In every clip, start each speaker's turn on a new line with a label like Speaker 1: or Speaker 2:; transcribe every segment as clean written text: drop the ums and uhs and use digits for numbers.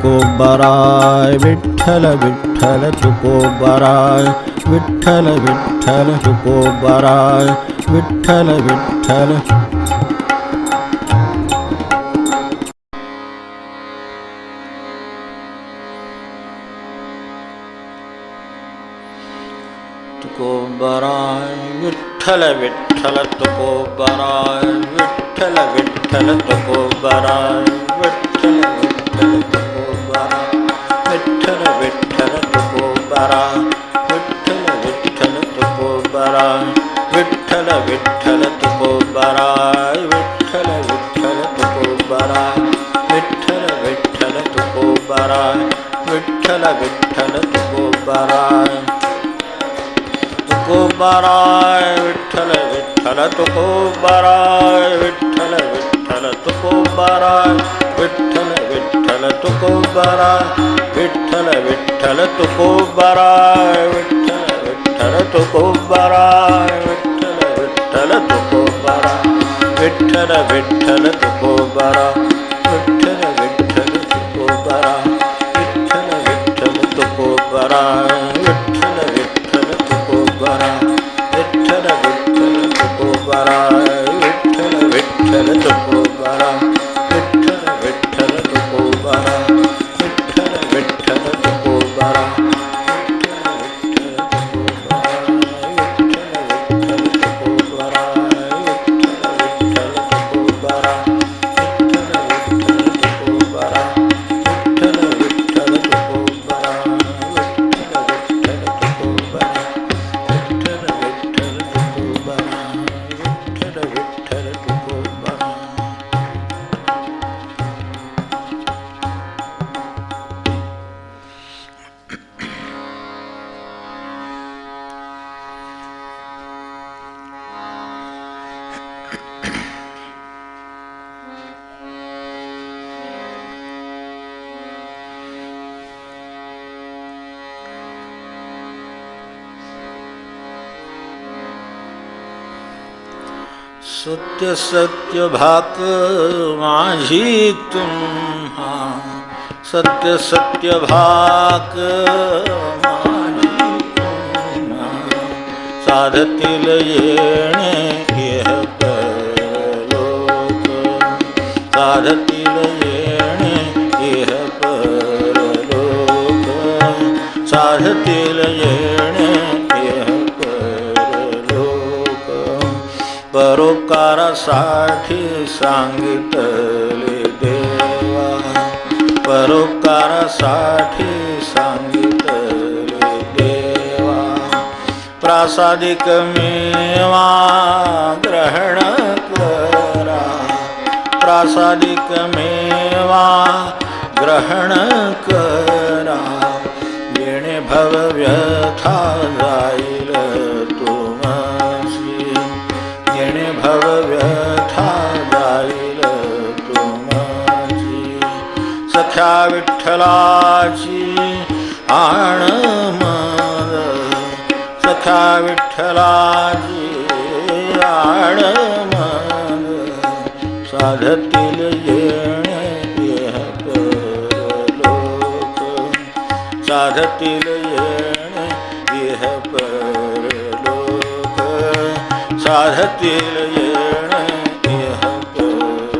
Speaker 1: तुकोबाराय विठ्ठल विठ्ठल तुकोबाराय विठ्ठल विठ्ठल तुकोबाराय विठ्ठल विठ्ठल तुकोबाराय विठ्ठल विठ्ठल तुकोबाराय विठ्ठल विठ्ठल तुकोबाराय विठ्ठल विठ्ठल तुकोबाराय विठ्ठल विठ्ठल तुकोबाराय विठ्ठल विठ्ठल तुकोबाराय विठ्ठल विठ्ठल तुकोबाराय विठ्ठल विठ्ठल तुकोबाराय विठ्ठल विठ्ठल तुकोबाराय विठ्ठल विठ्ठल तुकोबाराय तुकोबाराय विठ्ठल विठ्ठल तुकोबाराय विठ्ठल विठ्ठल तुकोबाराय विठ्ठल विठ्ठल तुकोबाराय विठ्ठल विठ्ठल तुकोबाराय विठ्ठल विठ्ठल तुकोबाराय विठ्ठल विठ्ठल तुकोबाराय विठ्ठल विठ्ठल तुकोबाराय विठ्ठल विठ्ठल तुकोबाराय विठ्ठल विठ्ठल तुकोबाराय विठ्ठल विठ्ठल तुकोबाराय विठ्ठल विठ्ठल तुकोबाराय विठ्ठल विठ्ठल तुकोबाराय विठ्ठल विठ्ठल तुकोबाराय विठ्ठल विठ्ठल तुकोबाराय सत्य सत्य भाक माझी तुम्हा सत्य सत्य भाक माझी तुम्हा साधतील येणे इह परलोक साधतील येणे इह परलोक साधतील येणे इह परोपकारासाठी सांगितले देवा परोपकारासाठी सांगितले देवा प्रासादिक मेवा ग्रहण करा प्रासादिक मेवा ग्रहण करा येणे भव व्यथा जाईल भव व्यथा जाईल तुमची सख्या विठ्ठलाची आण मद सख्या विठ्ठलाची आण मद साधतील येणे इह परलोक साधतील येणे इह परलोक साधतील येणे इह परलोक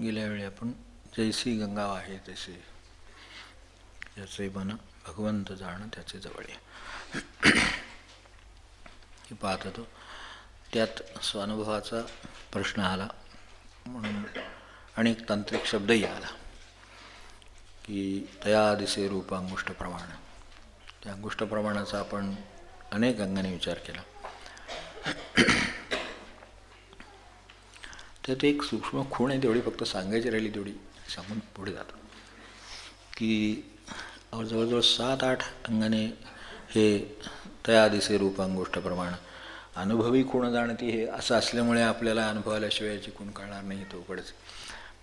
Speaker 1: गेल्या वेळी आपण जैसी गंगा आहे तसे ज्याचे मन भगवंत जाणं त्याचे जवळ हे पाहत होतो. त्यात स्वानुभवाचा प्रश्न आला म्हणून अनेक तांत्रिक शब्दही आला की तया दिसे रूप अंगुष्ठ प्रमाण. त्या अंगुष्ठ प्रमाणाचा आपण अनेक अंगाने विचार केला. त्यात एक सूक्ष्म खूण आहे, तेवढी फक्त सांगायची राहिली तेवढी सांगून पुढे जातो की जवळजवळ 7-8 अंगाने हे तया दिसे रूपांगोष्ठ प्रमाण अनुभवी खूण जाणती, हे असं असल्यामुळे आपल्याला अनुभवाल्याशिवाय याची खूण कळणार नाही, तो उघडच.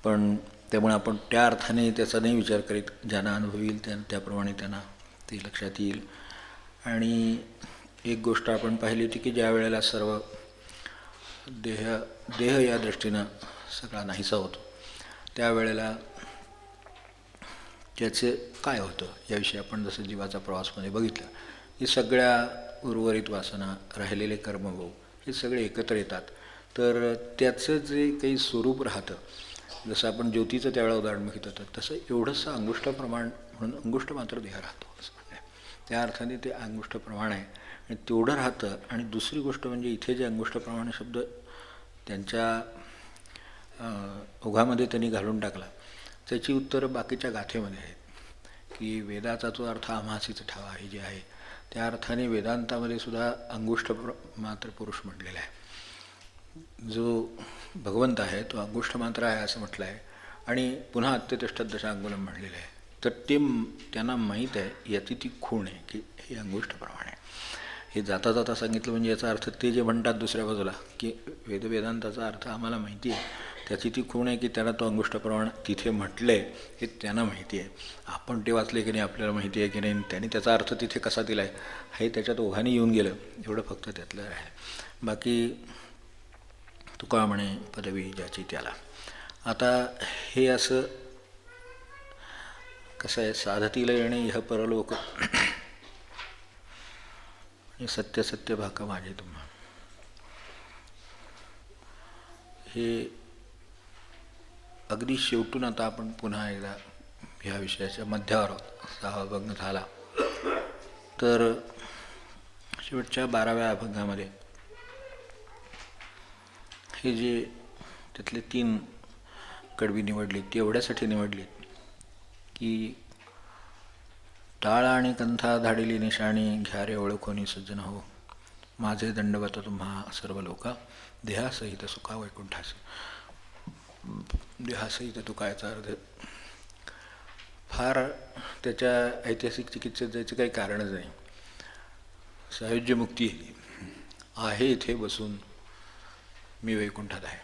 Speaker 1: पण त्यामुळे आपण त्या अर्थाने त्याचा नाही विचार करीत, ज्यांना अनुभव येईल त्याप्रमाणे त्यांना ते लक्षात येईल. आणि एक गोष्ट आपण पाहिली होती की ज्या वेळेला सर्व देह या दृष्टीनं सगळा नाहीसा होतो, त्यावेळेला त्याचे काय होतं याविषयी आपण जसं जीवाचा प्रवासमध्ये बघितलं की सगळ्या उर्वरित वासना, राहिलेले कर्मभोग हे सगळे एकत्र येतात. तर त्याचं जे काही स्वरूप राहतं, जसं आपण ज्योतीचं त्यावेळेला उदाहरण बघितलं होतं, तसं एवढंसं अंगुष्ठ प्रमाण म्हणून अंगुष्ठ मात्र देह राहतो असं म्हणणं. त्या अर्थाने ते अंगुष्ठ प्रमाण आहे आणि तेवढं राहतं. आणि दुसरी गोष्ट म्हणजे इथे जे अंगुष्ठ प्रमाण शब्द त्यांच्या ओघामध्ये त्यांनी घालून टाकला, त्याची उत्तरं बाकीच्या गाथेमध्ये आहेत की वेदाचा जो अर्थ आम्हासीच ठावा हे जे आहे, त्या अर्थाने वेदांतामध्ये सुद्धा अंगुष्ठ मात्र पुरुष म्हटलेला आहे. जो भगवंत आहे तो अंगुष्ठ मात्र आहे असं म्हटलं आहे आणि पुन्हा अत्यतिष्ठत दशांगुलम म्हणलेलं आहे. तर ते त्यांना माहीत आहे, याची ती खूण आहे की हे अंगुष्ठ प्रमाण आहे. हे जाता जाता सांगितलं म्हणजे याचा अर्थ ते जे म्हणतात दुसऱ्या बाजूला की वेदांताचा अर्थ आम्हाला माहिती आहे, त्याची ती खूण आहे की त्याला तो अंगुष्ठ प्रमाण तिथे म्हटलं आहे हे त्यांना माहिती आहे. आपण ते वाचले की नाही, आपल्याला माहिती आहे की नाही, त्यांनी त्याचा अर्थ तिथे कसा दिला आहे हे त्याच्यात ओघाने येऊन गेलं, एवढं फक्त त्यातलं आहे. बाकी तुका म्हणे पदवी ज्याची त्याला. आता हे असं कसं आहे, साधतीला येणे ह्या परलोक सत्य सत्य भाका माझे तुम्हा, हे अगदी शेवटून आता आपण पुन्हा एकदा ह्या विषयाच्या मध्यावर हा अभंग झाला. तर शेवटच्या 12व्या अभंगामध्ये हे जे त्यातले 3 कडवी निवडली ती एवढ्यासाठी निवडली की टाळ आणि कंथा धाडिली निशाणी, घ्या रे ओळखोनी सज्जन हो, माझे दंडवत तुम्हा सर्व लोका, देहासहित सुखा वैकुंठासी. देहासहित तुकायचा अर्थ फार त्याच्या ऐतिहासिक चिकित्सेत जायचं काही कारणच नाही. सायुज्य मुक्ती आहे, इथे बसून मी वैकुंठात आहे,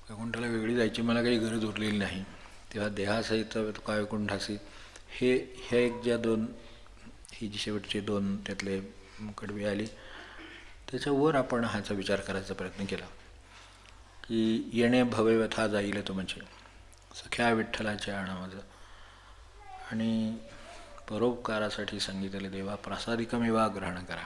Speaker 1: वैकुंठाला वेगळी जायची मला काही गरज उरलेली नाही. तेव्हा देहासहित तुका वैकुंठासी हे ह्या एक ज्या 2 ही जी शेवटचे 2 त्यातले कडवी आली, त्याच्यावर आपण ह्याचा विचार करायचा प्रयत्न केला की येणे भवे व्यथा जाईल तो म्हणजे सख्या विठ्ठलाच्या आणामाज, आणि परोपकारासाठी सांगितले देवा प्रासादिकमेवा ग्रहण करा.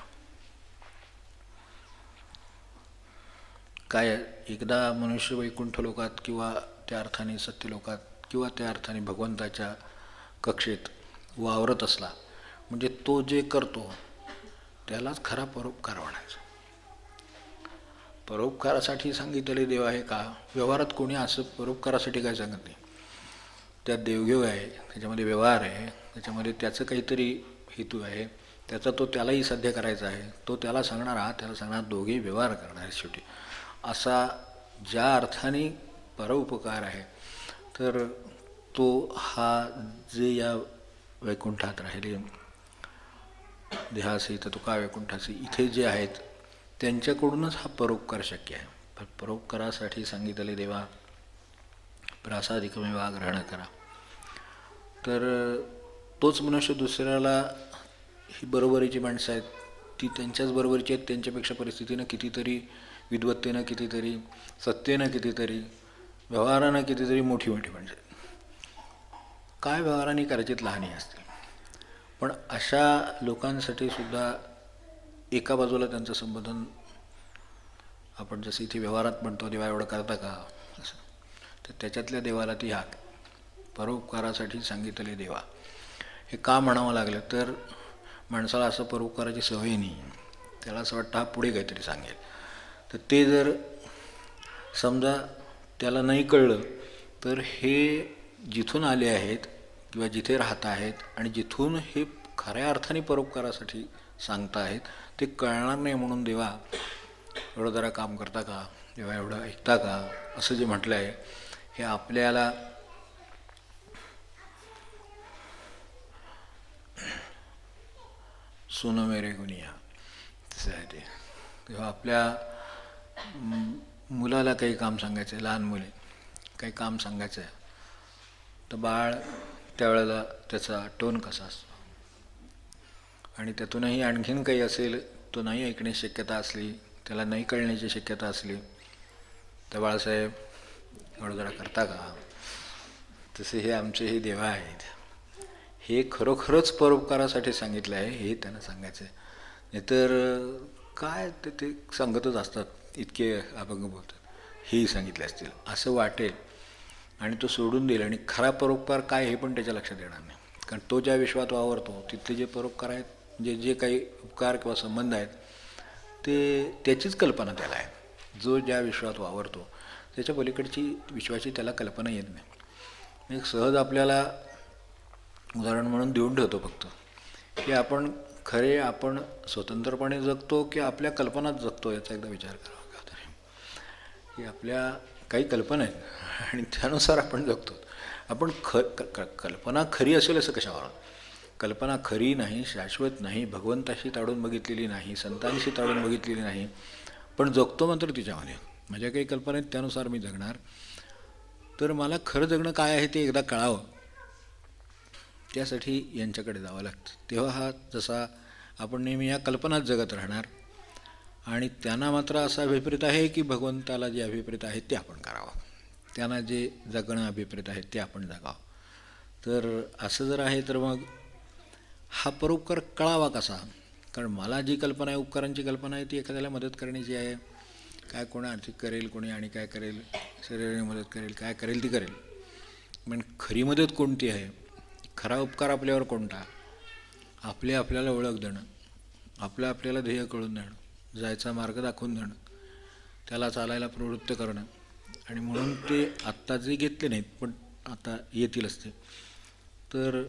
Speaker 1: काय एकदा मनुष्य वैकुंठ लोकात किंवा त्या अर्थाने सत्यलोकात किंवा त्या अर्थाने भगवंताच्या कक्षेत वावरत असला म्हणजे तो जे करतो त्यालाच खरा परोपकार म्हणायचा. परोपकारासाठी सांगितलेले देव आहे का? व्यवहारात कोणी असं परोपकारासाठी काय सांगत नाही. त्यात देवघेव आहे, त्याच्यामध्ये व्यवहार आहे, त्याच्यामध्ये त्याचं काहीतरी हेतू आहे, त्याचा तो त्यालाही साध्य करायचा आहे, तो त्याला सांगणार, हा त्याला सांगणार, दोघेही व्यवहार करणार आहे शेवटी. असा ज्या अर्थाने परोपकार आहे, तर तो हा जे या वैकुंठात राहिले देहासहित तुका वैकुंठासी इथे जे आहेत त्यांच्याकडूनच हा परोपकार शक्य आहे. परोपकारासाठी सांगितले देवा प्रासादिकमेवा ग्रहण करा. तर तोच मनुष्य दुसऱ्याला ही बरोबरीची माणसं आहेत, ती त्यांच्याच बरोबरीची आहेत, त्यांच्यापेक्षा परिस्थितीनं कितीतरी, विद्वत्तेनं कितीतरी, सत्तेनं कितीतरी, व्यवहारानं कितीतरी मोठी मोठी माणसं आहेत. काय व्यवहाराने करायचीत लहानही असतील, पण अशा लोकांसाठी सुद्धा एका बाजूला त्यांचं संबोधन आपण जसं इथे व्यवहारात म्हणतो देवा एवढं करता का असं, तर त्याच्यातल्या देवाला ती हाक परोपकारासाठी सांगितले देवा हे का म्हणावं लागलं, तर माणसाला असं परोपकाराची सवय नाही, त्याला असं वाटतं हा पुढे काहीतरी सांगेल. तर ते जर समजा त्याला नाही कळलं तर हे जिथून आले आहेत किंवा जिथे राहत आहेत आणि जिथून हे खऱ्या अर्थाने परोपकारासाठी सांगता आहेत ते कळणार नाही, म्हणून देवा एवढं जरा काम करता का, किंवा एवढं ऐकता का, असं जे म्हटलं आहे हे आपल्याला सुनो मेरे गुनिया तसं आहे ते. तेव्हा आपल्या मुलाला काही काम सांगायचं आहे, लहान मुले काही काम सांगायचं आहे, तर बाळ त्यावेळेला त्याचा टोन कसा असतो आणि त्यातूनही आणखीन काही असेल, तो नाही ऐकण्याची शक्यता असली, त्याला नाही कळण्याची शक्यता असली, तर बाळासाहेब एवढं जरा करता का. तसे हे आमचे हे देवा आहेत, हे खरोखरच परोपकारासाठी सांगितलं आहे हे त्यांना सांगायचं आहे. नाहीतर काय ते सांगतच असतात, इतके अभंग बोलतात, हेही सांगितले असतील असं वाटेल आणि तो सोडून देईल. आणि खरा परोपकार काय हे पण त्याच्या लक्षात येणार नाही. कारण तो ज्या विश्वात वावरतो तिथले जे परोपकार आहेत, जे काही उपकार किंवा संबंध आहेत, ते त्याचीच कल्पना त्याला आहे. जो ज्या विश्वात वावरतो त्याच्या पलीकडची विश्वाची त्याला कल्पना येत नाही. एक सहज आपल्याला उदाहरण म्हणून देऊन ठेवतो फक्त, की आपण स्वतंत्रपणे जगतो की आपल्या कल्पनात जगतो याचा एकदा विचार करावा का तरी. की आपल्या काही कल्पना आहेत आणि त्यानुसार आपण जगतो. आपण कल्पना खरी असेल असं कशावर. कल्पना खरी नाही, शाश्वत नाही, भगवंताशी ताडून बघितलेली नाही, संतांशी ताडून बघितलेली नाही, पण जगतो मात्र तिच्यामध्ये. माझ्या काही कल्पना आहेत त्यानुसार मी जगणार. तर मला खरं जगणं काय आहे ते एकदा कळावं, त्यासाठी यांच्याकडे जावं लागतं. तेव्हा हा जसा आपण नेहमी या कल्पनात जगत राहणार आणि त्यांना मात्र असा अभिप्रेत आहे की भगवंताला जे अभिप्रेत आहे ते आपण करावं, त्यांना जे जगणं अभिप्रेत आहे ते आपण जगावं. तर असं जर आहे तर मग हा परोपकार कळावा कसा. कारण मला जी कल्पना आहे, उपकारांची कल्पना आहे, ती एखाद्याला मदत करण्याची आहे. काय कोणी आर्थिक करेल, कोणी आणि काय करेल, शरीराने मदत करेल, काय करेल ती करेल. पण खरी मदत कोणती आहे, खरा उपकार आपल्यावर कोणता. आपल्याला ओळख देणं, आपल्याला ध्येय कळून देणं, जायचा मार्ग दाखवून देणं, त्याला चालायला प्रवृत्त करणं. आणि म्हणून ते आत्ता जे घेतले नाहीत पण आता येतील असते. तर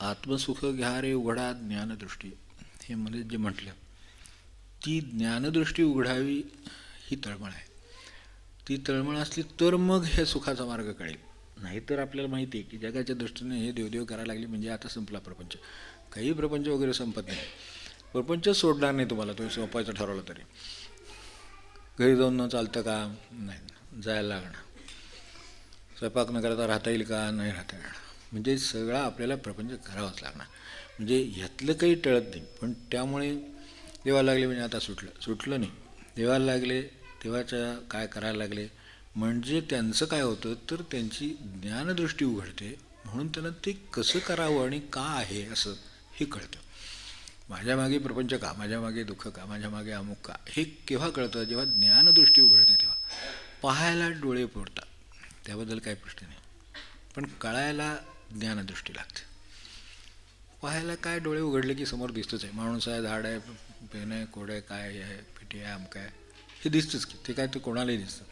Speaker 1: आत्मसुख घ्या रे उघडा ज्ञानदृष्टी, हे मध्ये जे म्हटलं, ती ज्ञानदृष्टी उघडावी ही तळमळ आहे. ती तळमळ असली तर मग हे सुखाचा मार्ग कळेल. नाहीतर आपल्याला माहिती आहे की जगाच्या दृष्टीने हे देवदेव करायला लागली म्हणजे आता संपला प्रपंच. काही प्रपंच वगैरे संपत नाही. प्रपंच सोडणार नाही तुम्हाला, तुम्ही सोपायचं ठरवलं तरी. घरी जाऊन न चालतं का, नाही जायला लागणार. स्वयंपाक न करता राहता येईल का, नाही राहता येणार. म्हणजे सगळा आपल्याला प्रपंच करावाच लागणार. म्हणजे ह्यातलं काही टळत नाही. पण त्यामुळे देवाला लागले म्हणजे आता सुटलं नाही. देवाला लागले, देवाच्या काय करायला लागले म्हणजे त्यांचं काय होतं तर त्यांची ज्ञानदृष्टी उघडते. म्हणून त्यांना ते कसं करावं आणि का आहे असं हे कळतं. माझ्या मागे प्रपंच का, माझ्या मागे दुःख का, माझ्या मागे अमुक का, हे केव्हा कळतं, जेव्हा ज्ञानदृष्टी उघडते तेव्हा. पाहायला डोळे पुरतात, त्याबद्दल काही प्रश्न नाही, पण कळायला ज्ञानदृष्टी लागते. पाहायला काय डोळे उघडले की समोर दिसतंच आहे. माणूस आहे, झाड आहे, पेन आहे, कोड आहे, काय आहे, पेटी आहे, अमकं आहे, हे दिसतंच की. ते काय ते कोणालाही दिसतं.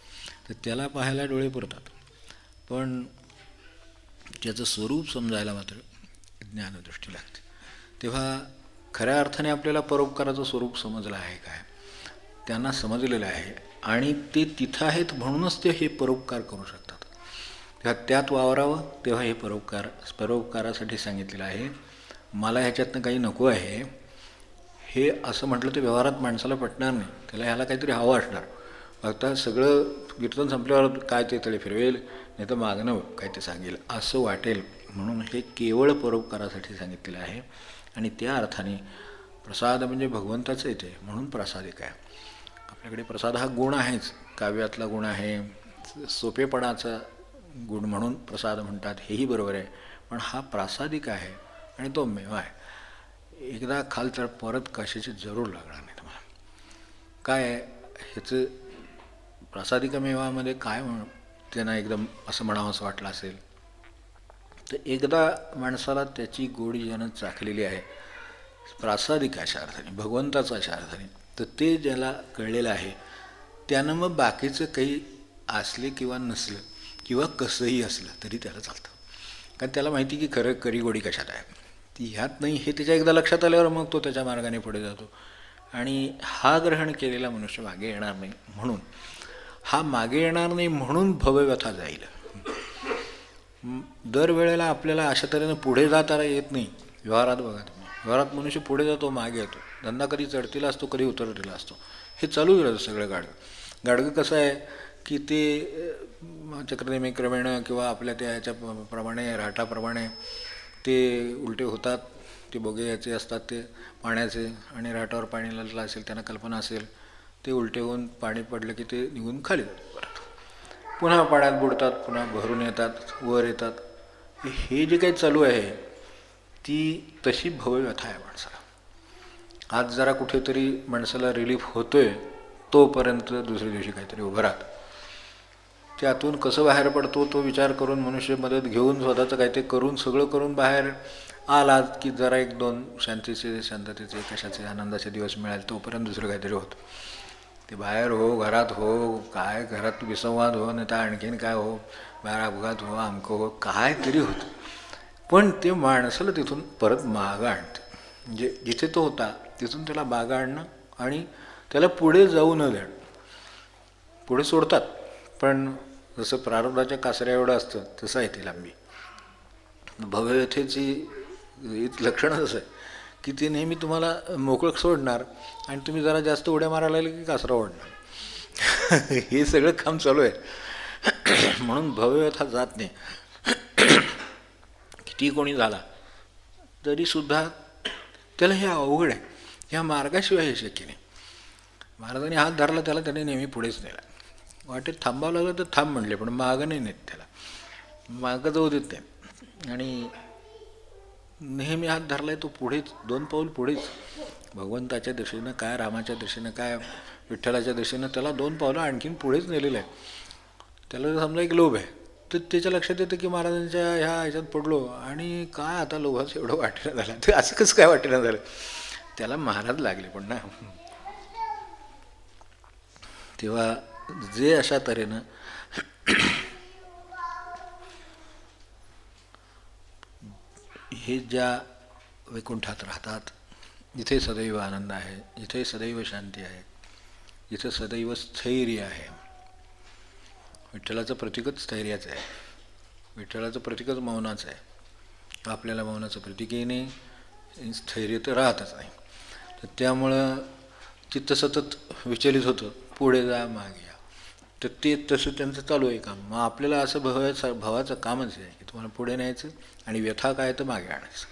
Speaker 1: तर त्याला पाहायला डोळे पुरतात, पण त्याचं स्वरूप समजायला मात्र ज्ञानदृष्टी लागते. तेव्हा खऱ्या अर्थाने आपल्याला परोपकाराचं स्वरूप समजलं आहे काय, त्यांना समजलेलं आहे आणि ते तिथं आहेत म्हणूनच ते हे परोपकार करू शकतात. तेव्हा त्यात वावरावं. तेव्हा हे परोपकारासाठी सांगितलेलं आहे. मला ह्याच्यातनं काही नको आहे हे असं म्हटलं तर व्यवहारात माणसाला पटणार नाही. त्याला ह्याला काहीतरी हवं असणार. आता सगळं कीर्तन संपल्यावर काय ते तळे फिरवेल, नाही तर मागणं काय ते सांगेल असं वाटेल. म्हणून हे केवळ परोपकारासाठी सांगितलेलं आहे. आणि त्या अर्थाने प्रसाद म्हणजे भगवंताचं येते म्हणून प्रसादिक आहे. आपल्याकडे प्रसाद हा गुण आहेच, काव्यातला गुण आहे, सोपेपणाचा गुण म्हणून प्रसाद म्हणतात, हेही बरोबर आहे. पण हा प्रासादिक आहे आणि तो मेवा आहे. एकदा खाल तर परत कशाची जरूर लागणार नाही तुम्हाला. काय आहे ह्याचं प्रासादिक मेवामध्ये काय त्यांना एकदम असं म्हणावं असं वाटलं असेल तर एकदा माणसाला त्याची गोडी ज्यानं चाखलेली आहे प्रासादिक अशा अर्थाने, भगवंताचा अशा अर्थाने, तर ते ज्याला कळलेलं आहे त्यानं मग बाकीचं काही असले किंवा नसलं किंवा कसंही असलं तरी त्याला चालतं. कारण त्याला माहिती की खरं गोडी कशात आहे, ती ह्यात नाही हे त्याच्या एकदा लक्षात आल्यावर मग तो त्याच्या मार्गाने पुढे जातो. आणि हा ग्रहण केलेला मनुष्य मागे येणार नाही म्हणून, हा मागे येणार नाही म्हणून भवव्यथा जाईल. दरवेळेला आपल्याला अशा तऱ्हेनं पुढे जाता येत नाही. व्यवहारात बघा तुम्ही, व्यवहारात मनुष्य पुढे जातो, मागे येतो. धंदा कधी चढतीला असतो, कधी उतरतीला असतो. हे चालूच राहतं सगळं. गाडगं कसं आहे की ते चक्रनेमी क्रमेण किंवा आपल्या त्या ह्याच्याप्रमाणे राहटाप्रमाणे ते उलटे होतात. ते बोगे याचे असतात ते पाण्याचे, आणि राहटावर पाणी लागलं असेल, त्यांना कल्पना असेल, ते उलटे होऊन पाणी पडलं की ते निघून खाली जातात. परत पुन्हा पाण्यात बुडतात, पुन्हा भरून येतात, वर येतात. हे जे काही चालू आहे ती तशी भवव्यथा आहे माणसाला. आज जरा कुठेतरी माणसाला रिलीफ होतोय तोपर्यंत दुसऱ्या दिवशी काहीतरी उभं राहतं. त्यातून कसं बाहेर पडतो तो विचार करून मनुष्य मदत घेऊन स्वतःचं काहीतरी करून सगळं करून बाहेर आला की जरा एक दोन शांतीचे, शांततेचे, कशाचे, आनंदाचे दिवस मिळाले, तोपर्यंत दुसरं काहीतरी होतं. ते बाहेर हो, घरात हो, काय घरात विसंवाद हो, नाही तर आणखीन काय हो, बाहेर अपघात हो, अमकं हो, काय तरी होतं. पण ते माणसाला तिथून परत मागं आणते. म्हणजे जिथे तो होता तिथून त्याला मागं आणणं आणि त्याला पुढे जाऊ न देणं. पुढे सोडतात, पण जसं प्रारब्धाच्या कासऱ्या एवढं असतं तसं आहे ती लांबी. भवव्यथेची लक्षणच असं आहे की ती नेहमी तुम्हाला मोकळं सोडणार आणि तुम्ही जरा जास्त उड्या मारायला लागले की कासरा ओढणार. हे सगळं काम चालू आहे. म्हणून भवव्यथा जात नाही. किती कोणी झाला तरीसुद्धा त्याला हे अवघड आहे. ह्या मार्गाशिवाय हे शक्य नाही. महाराजांनी हात धरला त्याला, त्याने नेहमी पुढेच नेला. वाटेत थांबावं लागलं तर थांब म्हणले, पण मागं नाही नेत त्याला, मागं जाऊ देत नाही. आणि नेहमी हात धरलाय तो पुढेच, 2 पाऊल पुढेच. भगवंताच्या दिशेनं काय, रामाच्या दिशेनं काय, विठ्ठलाच्या दिशेनं त्याला 2 पावलं आणखीन पुढेच नेलेलं आहे. त्याला समजा एक लोभ आहे, तर त्याच्या लक्षात येतं की महाराजांच्या ह्या ह्याच्यात पडलो आणि काय आता लोभाचं एवढं वाटेना झालं. ते असं कसं काय वाटेना झालं, त्याला महाराज लागले पण ना. तेव्हा जे अशा तऱ्हेनं हे ज्या वैकुंठात राहतात, जिथे सदैव आनंद आहे, जिथे सदैव शांती आहे, जिथे सदैव स्थैर्य आहे. विठ्ठलाचं प्रतीकच स्थैर्याचं आहे, विठ्ठलाचं प्रतीकच मौनाचं आहे. आपल्याला मौनाचं प्रतीकही नाही, स्थैर्य तर राहतच नाही. तर त्यामुळं चित्त सतत विचलित होतं, पुढे जा मागे या. तर ते तसं त्यांचं चालू आहे काम. मग आपल्याला असं भावाचं कामच आहे की तुम्हाला पुढे न्यायचं आणि व्यथा काय तर मागे आणायचं.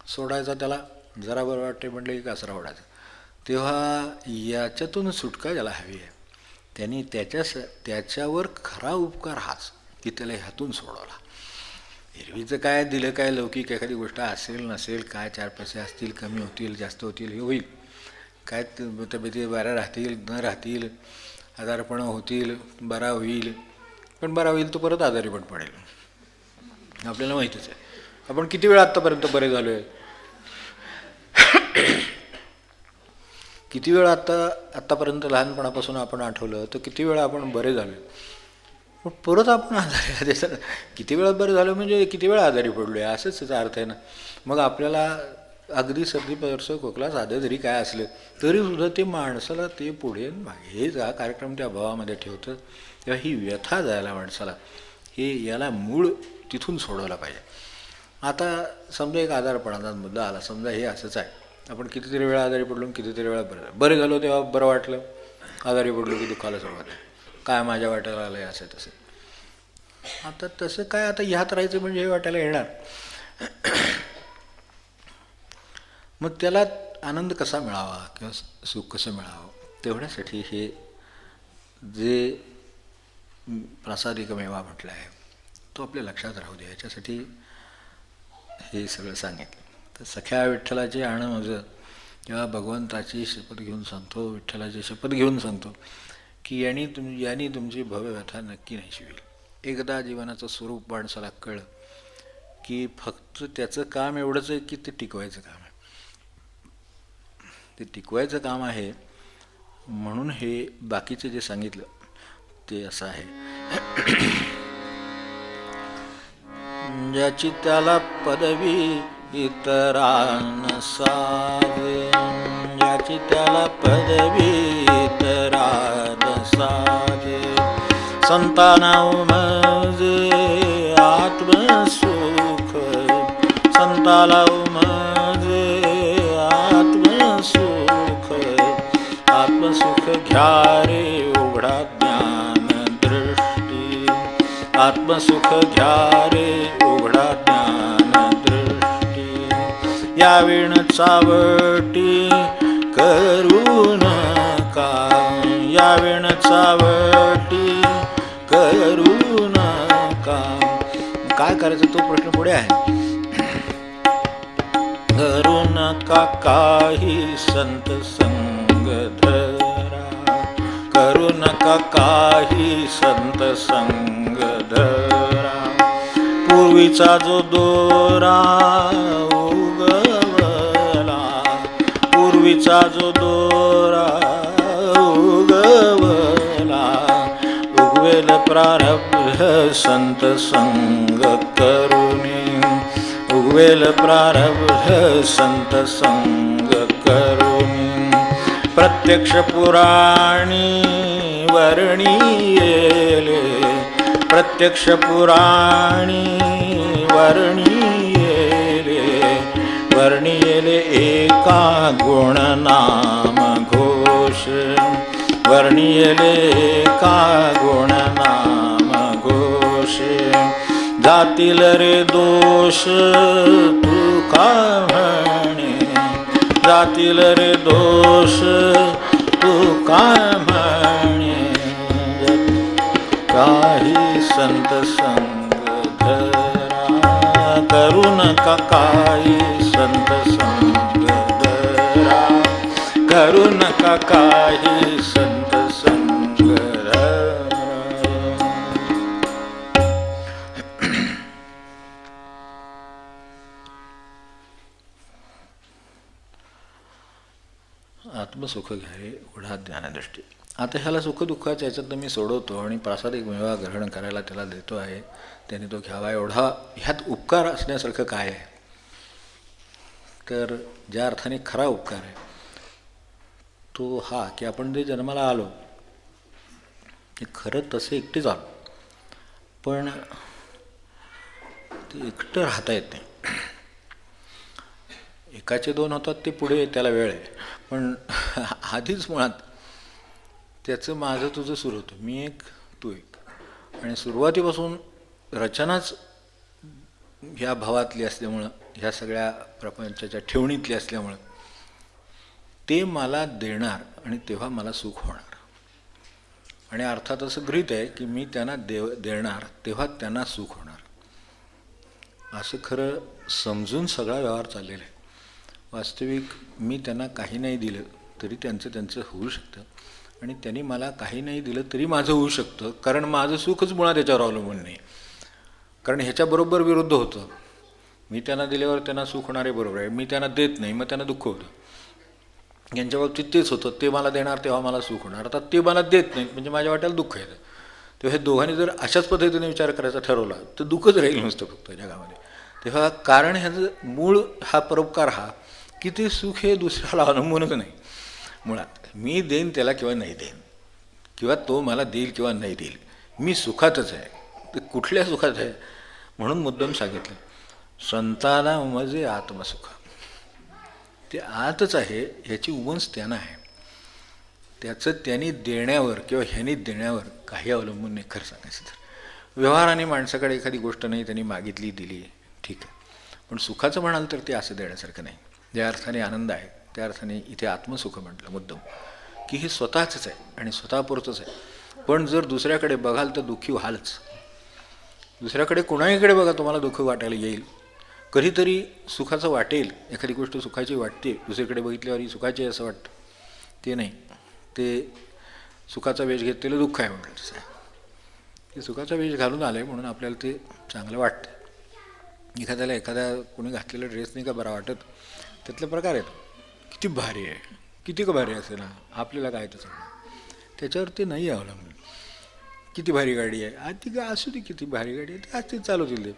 Speaker 1: सोडायचा त्याला, जरा बरं वाटते म्हटलं की कासरा ओढायचा. तेव्हा याच्यातून सुटका ज्याला हवी आहे त्यांनी त्याच्यावर खरा उपकार हाच की त्याला ह्यातून सोडवला. एरवीचं काय दिलं, काय लौकिक एखादी गोष्ट असेल नसेल, काय 4 पैसे असतील, कमी होतील जास्त होतील, हे होईल. काय तब्येती बऱ्या राहतील न राहतील, आजारपणं होतील, बरा होईल. पण बरा होईल तो परत आजारी पण पडेल, आपल्याला माहितीच आहे. आपण किती वेळा आत्तापर्यंत बरे झालो आहे, किती वेळा आत्तापर्यंत लहानपणापासून आपण आठवलं तर किती वेळा आपण बरे झालो. पण परत आपण आजारी, किती वेळा बरं झालं म्हणजे किती वेळा आजारी पडलो आहे असंच त्याचा अर्थ आहे ना. मग आपल्याला अगदी सर्दी परस खोकला साधं जरी काय असलं तरीसुद्धा ते माणसाला ते पुढे मागे हे जा कार्यक्रम त्या भावामध्ये ठेवतं. तेव्हा ही व्यथा जायला माणसाला हे याला मूळ तिथून सोडवला पाहिजे. आता समजा एक आजारपणाचा मुद्दा आला, समजा हे असंच आहे, आपण कितीतरी वेळा आजारी पडलो, कितीतरी वेळा बरे झालो, तेव्हा बरं वाटलं, आजारी पडलो की दुःखाला सुरुवात आहे, काय माझ्या वाटायला आलं आहे असं तसं. आता तसं काय, आता ह्यात राहायचं म्हणजे हे वाटायला येणार. मग त्याला आनंद कसा मिळावा किंवा सुख कसं मिळावं, तेवढ्यासाठी हे जे प्रासादिकमेवा म्हटलं आहे तो आपल्या लक्षात राहू दे याच्यासाठी हे सगळं सांगितलं. तर सख्या विठ्ठलाची आणं माझं किंवा भगवंताची शपथ घेऊन सांगतो, विठ्ठलाची शपथ घेऊन सांगतो की यांनी तुमची भवव्यथा नक्की नाहीशी होईल. एकदा जीवनाचं स्वरूप माणसाला कळलं की फक्त त्याचं काम एवढंच आहे की ते टिकवायचं काम आहे. ते टिकवायचं काम आहे म्हणून हे बाकीचं जे सांगितलं ते असं आहे. ज्याची त्याला पदवी इतरांना साधे, याची त्याला पदवी तरात साधे. संताना उमजे आत्मसुख, संताला उमजे आत्मसुख. आत्मसुख घ्या रे उघडा ज्ञान दृष्टी, आत्मसुख घ्या रे उघडा ज्ञान दृष्टी. या विण चावटी करू नका, या विण चावटी करू नका. काय करायचं तो प्रश्न पुढे आहे. करू नका काही संत संग धरा, करू नका काही संत संग धरा. पूर्वीचा जो दोरा उगवला, पूर्वीचा जो दोरा उगवला. उगवेल प्रारब्ध संत संग करुणी, उगवेल प्रारब्ध संत संग करुणी. प्रत्यक्ष पुराणी वर्णियेले, प्रत्यक्ष पुराणी वर्णियेले. वर्णियेले एका गुण नाम घोष, वर्णियेले एका गुण नाम घोष. जातील रे दोष तू का म्हणे, जातील रे दोष तू का म्हणे. काही संत संग धरा, करू नका काही संत संग धरा, करू नका काही संत संग धरा. आत्मसुख घ्यावे उघडा ज्ञानदृष्टी. आता ह्याला सुखदुःखाच्या ह्याच्यातनं मी सोडवतो आणि प्रासादिक मेवा ग्रहण करायला त्याला देतो आहे, त्याने तो घ्यावा एवढा. ह्यात उपकार असण्यासारखं काय आहे, तर ज्या अर्थाने खरा उपकार आहे तो हा की आपण जे जन्माला आलो ते खरं तसे एकटेच आलो, पण ते एकटं राहता येत नाही. एकाचे दोन होतात ते पुढे त्याला वेळ आहे, पण आधीच मुळात त्याचं माझं तुझं सुरू होतं, मी एक तू एक. आणि सुरुवातीपासून रचनाच ह्या भावातली असल्यामुळं, ह्या सगळ्या प्रपंचाच्या ठेवणीतली असल्यामुळं ते मला देणार आणि तेव्हा मला सुख होणार. आणि अर्थात असं गृहीत आहे की मी त्यांना देणार तेव्हा त्यांना सुख होणार, असं खरं समजून सगळा व्यवहार चाललेला आहे. वास्तविक मी त्यांना काही नाही दिलं तरी त्यांचं त्यांचं होऊ शकतं, आणि त्यांनी मला काही नाही दिलं तरी माझं होऊ शकतं, कारण माझं सुखच मुळात त्याच्यावर अवलंबून नाही. कारण ह्याच्याबरोबर विरुद्ध होतं. मी त्यांना दिल्यावर त्यांना सुख होणारे बरोबर आहे, मी त्यांना देत नाही मग त्यांना दुःख होतं. यांच्या बाबतीत तेच होतं, ते मला देणार तेव्हा मला सुख होणार. आता ते मला देत नाहीत म्हणजे माझ्या वाट्याला दुःख येतं. तेव्हा हे दोघांनी जर अशाच पद्धतीने विचार करायचा ठरवला तर दुःखच राहील नुसतं फक्त जगामध्ये. तेव्हा कारण ह्याचं मूळ हा परोपकार हा की ते सुख हे दुसऱ्याला अवलंबूनच नाही. मुळात मी देईन त्याला किंवा नाही देईन, किंवा तो मला देईल किंवा नाही देईल, मी सुखातच आहे. ते कुठल्या सुखात आहे म्हणून मुद्दाम सांगितलं, संताना उमजे आत्मसुख. ते आतच आहे, ह्याची उमज त्यांना आहे. त्याचं त्यांनी देण्यावर किंवा ह्यांनी देण्यावर काही अवलंबून नाही. खरं सांगायचं तर व्यवहाराने माणसाकडे एखादी गोष्ट नाही, त्यांनी मागितली दिली ठीक आहे, पण सुखाचं म्हणाल तर ते असं देण्यासारखं नाही. ज्या अर्थाने आनंद आहे त्या अर्थाने इथे आत्मसुख म्हटलं मुद्दाम की हे स्वतःचंच आहे आणि स्वतःपुरतंच आहे. पण जर दुसऱ्याकडे बघाल तर दुःखी व्हालच. दुसऱ्याकडे कुणाहीकडे बघा तुम्हाला दुःख वाटायला येईल. कधीतरी सुखाचं वाटेल, एखादी गोष्ट सुखाची वाटते, दुसरीकडे बघितल्यावर ही सुखाची असं वाटतं. ते नाही, ते सुखाचा वेश घेतलेलं दुःख आहे म्हटलं तसं आहे. ते सुखाचा वेश घालून आलं आहे म्हणून आपल्याला ते चांगलं वाटतं. एखाद्याला एखाद्या कोणी घातलेला ड्रेस नाही का बरा वाटत, त्यातले प्रकार आहेत. किती भारी आहे, किती का भारी असेल ना, आपल्याला काय तसं त्याच्यावर ते नाही अवलंबून. किती भारी गाडी आहे, आज ती असू दे किती भारी गाडी आहे, ते आज ते चालवतील ते,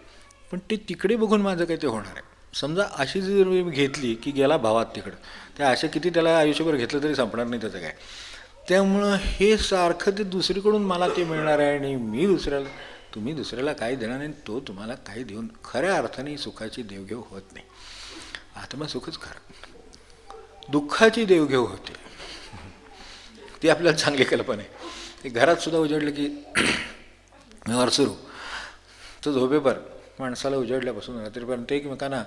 Speaker 1: पण ते तिकडे बघून माझं काय ते होणार आहे. समजा अशी जर मी घेतली की गेला भावात तिकडं, त्या अशा किती त्याला आयुष्यभर घेतलं तरी संपणार नाही त्याचं काय. त्यामुळं हे सारखं ते दुसरीकडून मला ते मिळणार आहे आणि मी दुसऱ्याला, तुम्ही दुसऱ्याला काही देणार नाही, तो तुम्हाला काही देऊन खऱ्या अर्थाने सुखाची देवघेव होत नाही. आत्मसुखच खरं. दुःखाची देवघेव होते, ती आपल्याला चांगली कल्पना आहे. ते घरात सुद्धा उजडलं की व्यवहार सुरू, तर झोपेपर माणसाला उजडल्यापासून रात्रीपर्यंत एकमेकांना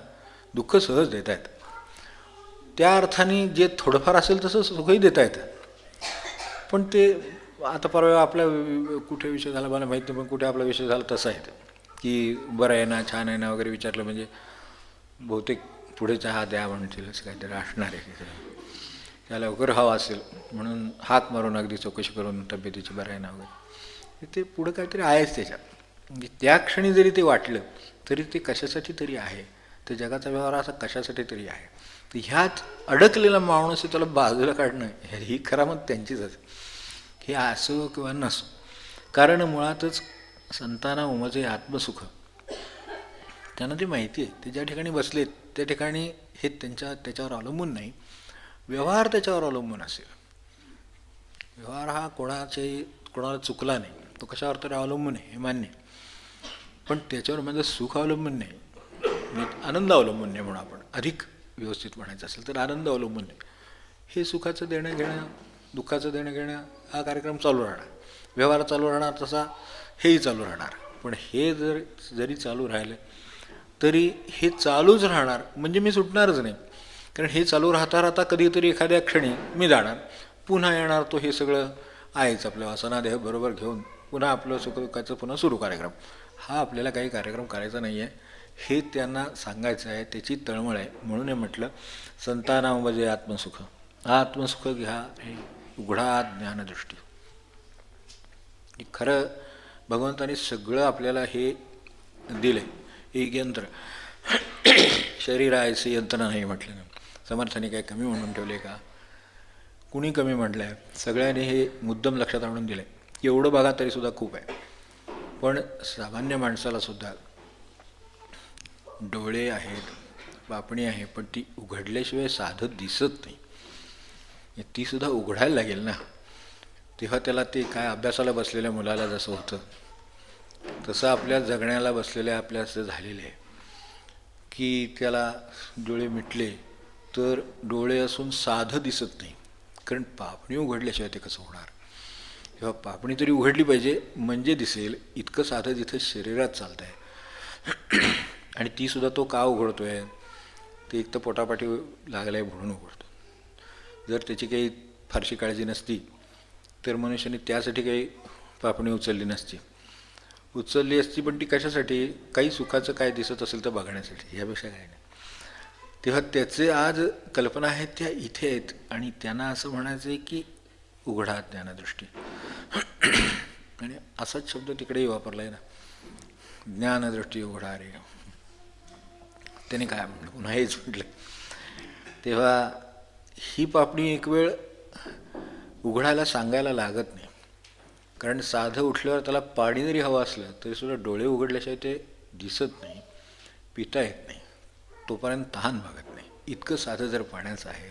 Speaker 1: दुःख सहज देत आहेत. त्या अर्थाने जे थोडंफार असेल तसं सुखही देता येतं. पण ते आता परवा आपला कुठे विषय झाला मला माहीत नाही, पण कुठे आपला विषय झाला तसा आहे की बरं आहे ना, छान आहे ना वगैरे विचारलं म्हणजे बहुतेक पुढे चहा द्या म्हणतील, असं काहीतरी असणार आहे. त्याला लवकर हवा असेल म्हणून हाक मारून अगदी चौकशी करून तब्येतीची बरं आहे ना वगैरे, ते पुढं काहीतरी आहेच त्याच्यात. म्हणजे त्या क्षणी जरी ते वाटलं तरी ते कशासाठी तरी आहे, ते जगाचा व्यवहार असा कशासाठी तरी आहे. तर ह्यात अडकलेला माणूस त्याला बाजूला काढणं ही खरामत त्यांचीच असते. हे असो किंवा नसो, कारण मुळातच संताना उमजे आत्मसुख त्यांना ते माहिती आहे. ते ज्या ठिकाणी बसलेत त्या ठिकाणी हे त्याच्यावर अवलंबून नाही, व्यवहार त्याच्यावर अवलंबून असेल. व्यवहार हा कोणाला चुकला नाही, तो कशावर तरी अवलंबून आहे हे मान्य, पण त्याच्यावर माझं सुख अवलंबून नाही, आनंद अवलंबून नाही. म्हणून आपण अधिक व्यवस्थित म्हणायचं असेल तर आनंद अवलंबून नाही. हे सुखाचं देणं घेणं, दुःखाचं देणं घेणं हा कार्यक्रम चालू राहणार, व्यवहार चालू राहणार, तसा हेही चालू राहणार. पण हे जरी चालू राहिलं तरी हे चालूच राहणार, म्हणजे मी सुटणारच नाही. कारण हे चालू राहता राहता कधीतरी एखाद्या क्षणी मी जाणार, पुन्हा येणार तो हे सगळं आहेच आपलं वासनादेह बरोबर घेऊन पुन्हा आपलं सुखदुःखाचं पुन्हा सुरू कार्यक्रम. हा आपल्याला काही कार्यक्रम करायचा नाही आहे हे त्यांना सांगायचं आहे, त्याची तळमळ आहे. म्हणून हे म्हटलं संतानां म्हणजे आत्मसुख. आत्मसुख घ्या हे उघडा ज्ञानदृष्टी. खरं भगवंतानी सगळं आपल्याला हे दिलं आहे. एक यंत्र शरीर आहे यंत्र नाही म्हटलं ना, समर्थाने काय कमी म्हणून ठेवले का? कुणी कमी म्हटलं आहे? सगळ्यांनी हे मुद्दम लक्षात आणून दिलं आहे की एवढं बघा तरीसुद्धा खूप आहे. पण सामान्य माणसाला सुद्धा डोळे आहेत, पापणी आहे, पण ती उघडल्याशिवाय साधं दिसत नाही. ती सुद्धा उघडायला लागेल ना, तेव्हा त्याला ते काय अभ्यासाला बसलेल्या मुलाला जसं होतं तसं आपल्या जगण्याला बसलेल्या आपल्या असं झालेलं आहे की त्याला डोळे मिटले तर डोळे असून साधं दिसत नाही, कारण पापणी उघडल्याशिवाय ते कसं होणार. तेव्हा पापणी तरी उघडली पाहिजे म्हणजे दिसेल. इतकं साधं जिथं शरीरात चालत आहे आणि तीसुद्धा तो का उघडतो आहे, ते एक तर पोटापाठी लागलं आहे म्हणून उघडतो. जर त्याची काही फारशी काळजी नसती तर मनुष्याने त्यासाठी काही पापणी उचलली नसती. उचलली असती पण ती कशासाठी? काही सुखाचं काय दिसत असेल तर बघण्यासाठी, यापेक्षा काय नाही. तेव्हा त्याचे आज कल्पना आहेत त्या इथे आहेत आणि त्यांना असं म्हणायचं आहे की उघडा ज्ञानदृष्टी. आणि असाच शब्द तिकडेही वापरला आहे ना, ज्ञानदृष्टी उघडा रे. त्याने काय म्हटलं? पुन्हा हेच म्हटलं. तेव्हा ही पापणी एक वेळ उघडायला सांगायला लागत नाही, कारण साधं उठल्यावर त्याला पाणी जरी हवं असलं तरीसुद्धा डोळे उघडल्याशिवाय ते दिसत नाही, पिता येत नाही, तोपर्यंत तहान भागत नाही. इतकं साधं जर पाण्याचं आहे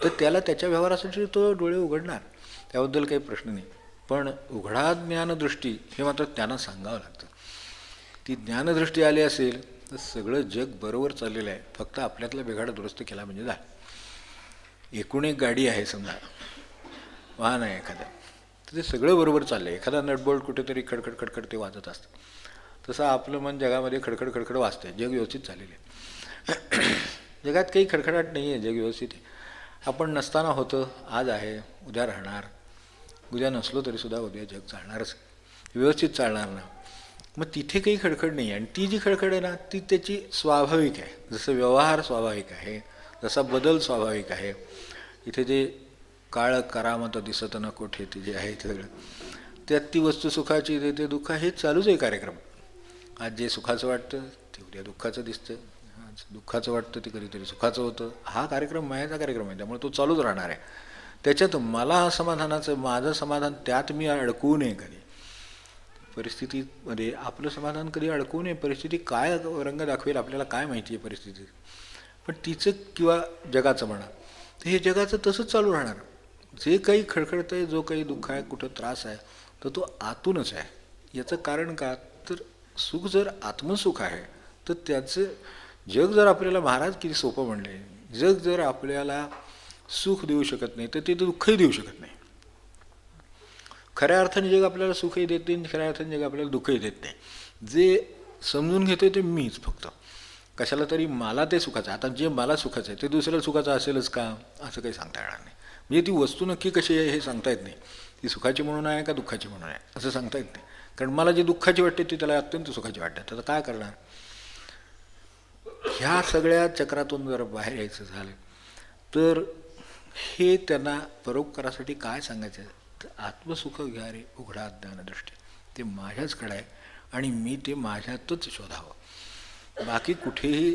Speaker 1: तर त्याला त्याच्या व्यवहारासाठी तो डोळे उघडणार, त्याबद्दल काही प्रश्न नाही. पण उघडा ज्ञानदृष्टी हे मात्र त्यांना सांगावं लागतं. ती ज्ञानदृष्टी आली असेल तर सगळं जग बरोबर चाललेलं आहे, फक्त आपल्यातला बिघाड दुरुस्त केला म्हणजे झालं. एकूण एक गाडी आहे समजा, वाहन आहे एखादं, तर ते सगळं बरोबर चाललं आहे. एखादा नटबोल्ट कुठेतरी खडखड खडखड ते वाजत असतं, तसं आपलं मन जगामध्ये खडखड खडखड वाजतं आहे. जग व्यवस्थित चाललेलं आहे, जगात काही खडखडाट नाही आहे, जग व्यवस्थित आहे. आपण नसताना होतं, आज आहे, उद्या राहणार, उद्या नसलो तरीसुद्धा उद्या जग चालणारच, व्यवस्थित चालणार ना. मग तिथे काही खडखड नाही आहे. आणि ती जी खडखड आहे ना ती त्याची स्वाभाविक आहे. जसं व्यवहार स्वाभाविक आहे, जसा बदल स्वाभाविक आहे. इथे जे काळ करामत दिसत न कोठे ते जे आहे ते सगळं, त्यात ती वस्तू सुखाची ते दुःख हे चालूच आहे कार्यक्रम. आज जे सुखाचं वाटतं ते उद्या दुःखाचं दिसतं, आज दुःखाचं वाटतं ते कधीतरी सुखाचं होतं. हा कार्यक्रम मायाचा कार्यक्रम आहे, त्यामुळे तो चालूच राहणार आहे. त्याच्यात मला समाधानाचं, माझं समाधान त्यात मी अडकू नये कधी. परिस्थितीमध्ये आपलं समाधान कधी अडकवू नये. परिस्थिती काय रंग दाखवेल आपल्याला काय माहिती आहे परिस्थिती, पण तिचं किंवा जगाचं म्हणा, तर हे जगाचं तसंच चालू राहणार. जे काही खडखडतं आहे, जो काही दुःख आहे, कुठं त्रास आहे, तर तो आतूनच आहे. याचं कारण का, तर सुख जर आत्मसुख आहे तर त्याचं जग जर आपल्याला महाराज किती सोपं म्हणले, जग जर आपल्याला सुख देऊ शकत नाही तर ते दुःखही देऊ शकत नाही. खऱ्या अर्थाने जग आपल्याला सुखही देत नाही, खऱ्या अर्थाने जग आपल्याला दुःखही देत नाही. जे समजून घेतो ते मीच फक्त. कशाला तरी मला ते सुखाचं, आता जे मला सुखाचं आहे ते दुसऱ्याला सुखाचं असेलच का, असं काही सांगता येणार नाही. म्हणजे ती वस्तू नक्की कशी आहे हे सांगता येत नाही. ती सुखाची म्हणून आहे का दुःखाची म्हणून आहे असं सांगता येत नाही. कारण मला जे दुःखाची वाटते ती त्याला अत्यंत सुखाची वाटते. तर काय करणार. ह्या सगळ्या चक्रातून जर बाहेर यायचं झालं तर हे त्यांना परोपकारासाठी काय सांगायचं आहे, तर आत्मसुख घ्या रे उघडा ज्ञानदृष्टी. ते माझ्याचकडे आहे आणि मी ते माझ्यातच शोधावं. बाकी कुठेही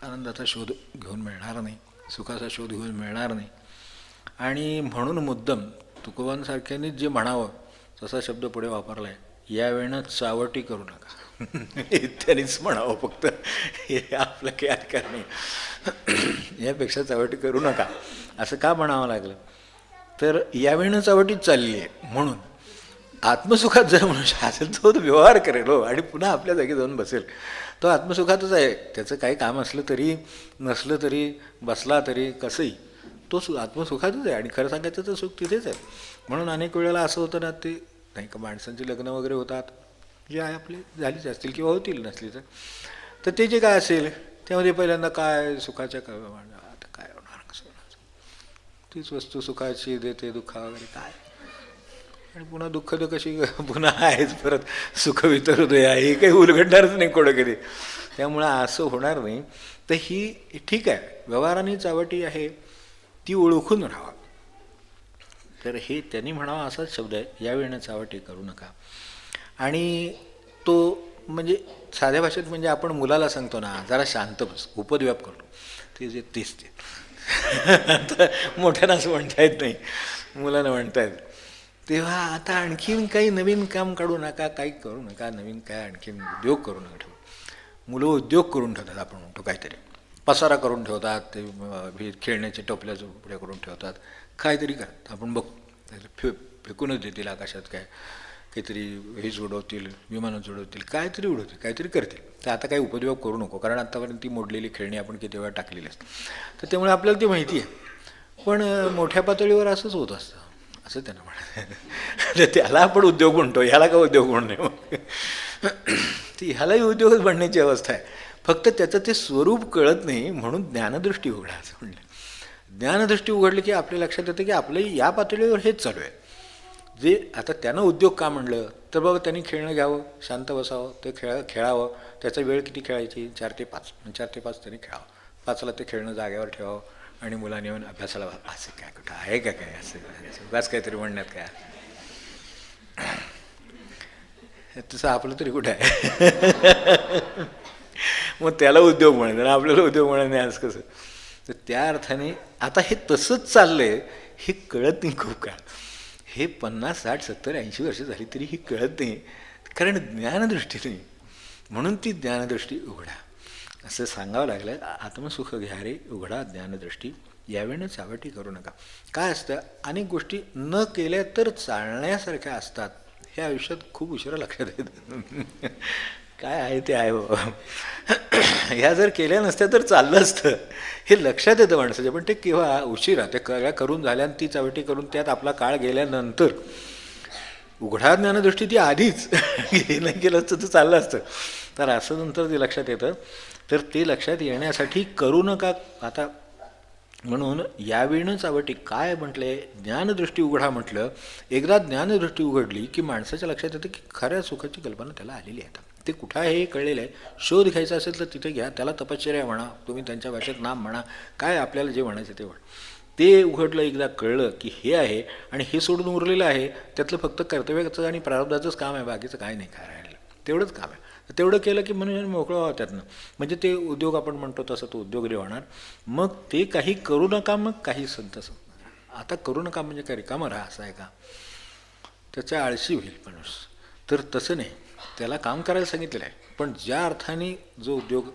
Speaker 1: आनंदाचा शोध घेऊन मिळणार नाही, सुखाचा शोध घेऊन मिळणार नाही. आणि म्हणून मुद्दम तुकोबांसारख्यांनीच जे म्हणावं तसा शब्द पुढे वापरला आहे, यावेळेनं चावटी करू नका. त्यांनीच म्हणावं फक्त, हे आपलं काही अधिकार नाही. यापेक्षा चावटी करू नका असं का म्हणावं लागलं, तर यावेळेनं चावटीच चालली आहे. म्हणून आत्मसुखात जर मनुष्य असेल तो व्यवहार करेल हो, आणि पुन्हा आपल्या जागी जाऊन बसेल. तो आत्मसुखातच आहे. त्याचं काही काम असलं तरी नसलं तरी बसला तरी कसंही तो आत्मसुखातच आहे. आणि खरं सांगायचं तर सुख तिथेच आहे. म्हणून अनेक वेळेला असं होतं ना, ते नाही का माणसांची लग्न वगैरे होतात, जे आहे आपले झालीच असतील किंवा होतील नसली तर ते जे काय असेल त्यामध्ये पहिल्यांदा काय सुखाच्या काय आता काय होणार, कसं होणार, तीच वस्तू सुखाची देते दुःखा वगैरे काय, आणि पुन्हा दुःख तर कशी पुन्हा आहेच परत सुख वितरतोय आहे, हे काही उलगडणारच नाही कोणं कधी. त्यामुळं असं होणार नाही. तर ही ठीक आहे, व्यवहाराने चावटी आहे ती ओळखून राहावा. तर हे त्यांनी म्हणावा असाच शब्द आहे, यावेळेनं चावटी करू नका. आणि तो म्हणजे साध्या भाषेत म्हणजे आपण मुलाला सांगतो ना जरा शांत बस, उपद्व्याप करतो, ते जे तेच ते. आता मोठ्यानं असं म्हणता येत नाही, मुलांना म्हणता येत. तेव्हा आता आणखीन काही नवीन काम काढू नका, काही करू नका, नवीन काय आणखीन उद्योग करू नका ठेवू. मुलं उद्योग करून ठेवतात, आपण म्हणतो काहीतरी पसारा करून ठेवतात, ते खेळण्याचे टोपल्या झोपड्या करून ठेवतात, काहीतरी करतात. आपण बघतो फेकूनच देतील आकाशात, काय काहीतरी हेच उडवतील, विमानच उडवतील, काहीतरी उडवतील, काहीतरी करतील. तर आता काही उपद्व्याप करू नको, कारण आत्तापर्यंत ती मोडलेली खेळणी आपण किती वेळा टाकलेली असतात. तर त्यामुळे आपल्याला ती माहिती आहे. पण मोठ्या पातळीवर असंच होत असतं असं त्यांना म्हणायचं. त्याला आपण उद्योग म्हणतो, ह्याला का उद्योग म्हणणे, मग ती ह्यालाही उद्योगच बनण्याची अवस्था आहे. फक्त त्याचं ते स्वरूप कळत नाही, म्हणून ज्ञानदृष्टी उघडा असं म्हणलं. ज्ञानदृष्टी उघडली की आपल्या लक्षात येतं की आपलं या पातळीवर हेच चालू आहे. जे आता त्यानं उद्योग का म्हणलं, तर बाबा त्यांनी खेळणं घ्यावं, शांत बसावं, ते खेळावं. त्याचा वेळ किती खेळायची, 4 ते 5, 4 ते 5 त्यांनी खेळावं. 5ला ते खेळणं जागेवर ठेवावं आणि मुलांनी येऊन अभ्यासाला. असं काय कुठं आहे का काय, असं बस काहीतरी म्हणण्यात काय, तसं आपलं तरी कुठं आहे. मग त्याला उद्योग म्हणायचं आणि आपल्याला उद्योग म्हणायचं नाही, असं कसं. तर त्या अर्थाने आता हे तसंच चाललंय, हे कळत नाही खूप काळ. हे 50, 60, 70, 80 वर्ष झाली तरी ही कळत नाही, कारण ज्ञानदृष्टी नाही. म्हणून ती ज्ञानदृष्टी उघडा असं सांगावं लागलं. आत्मसुख घ्या रे उघडा ज्ञानदृष्टी, यावेळेनं चावटी करू नका. काय असतं, अनेक गोष्टी न केल्या तर चालण्यासारख्या असतात, हे आयुष्यात खूप उशिरा लक्षात येतं. काय आहे ते आहे बाबा, ह्या जर केल्या नसत्या तर चाललं असतं, हे लक्षात येतं माणसाच्या. पण ते केव्हा, उशिरा. ते करून झाल्या ती चावटी करून त्यात आपला काळ गेल्यानंतर. उघडा ज्ञानदृष्टी ती आधीच हे नाही केलं असतं तर चाललं असतं. तर असं नंतर ते लक्षात येतं. तर ते लक्षात येण्यासाठी करू नका आता. म्हणून यावेळेनं चावटी काय म्हटलंय, ज्ञानदृष्टी उघडा म्हटलं. एकदा ज्ञानदृष्टी उघडली की माणसाच्या लक्षात येतं की खऱ्या सुखाची कल्पना त्याला आलेली आहे. ते कुठं आहे हे कळलेलं आहे. शोध घ्यायचा असेल तर तिथे घ्या, त्याला तपश्चर्या म्हणा, तुम्ही त्यांच्या भाषेत नाम म्हणा, काय आपल्याला जे म्हणायचं ते म्हण. ते उघडलं, एकदा कळलं की हे आहे आणि हे सोडून उरलेलं आहे, त्यातलं फक्त कर्तव्याचं आणि प्रारब्धाचंच काम आहे, बाकीचं काय नाही काय राहिलं, तेवढंच काम आहे. तेवढं केलं की मनुष्य मोकळं व्हावं त्यातनं. म्हणजे ते उद्योग आपण म्हणतो तसं तो उद्योग होणार. मग ते काही करू नका, मग काही संत. आता करू नका म्हणजे काय रिकामं राहा असं आहे का, त्याच्या आळशी होईल माणूस. तर तसं नाही, त्याला काम करायला सांगितलेलं आहे, पण ज्या अर्थाने जो उद्योग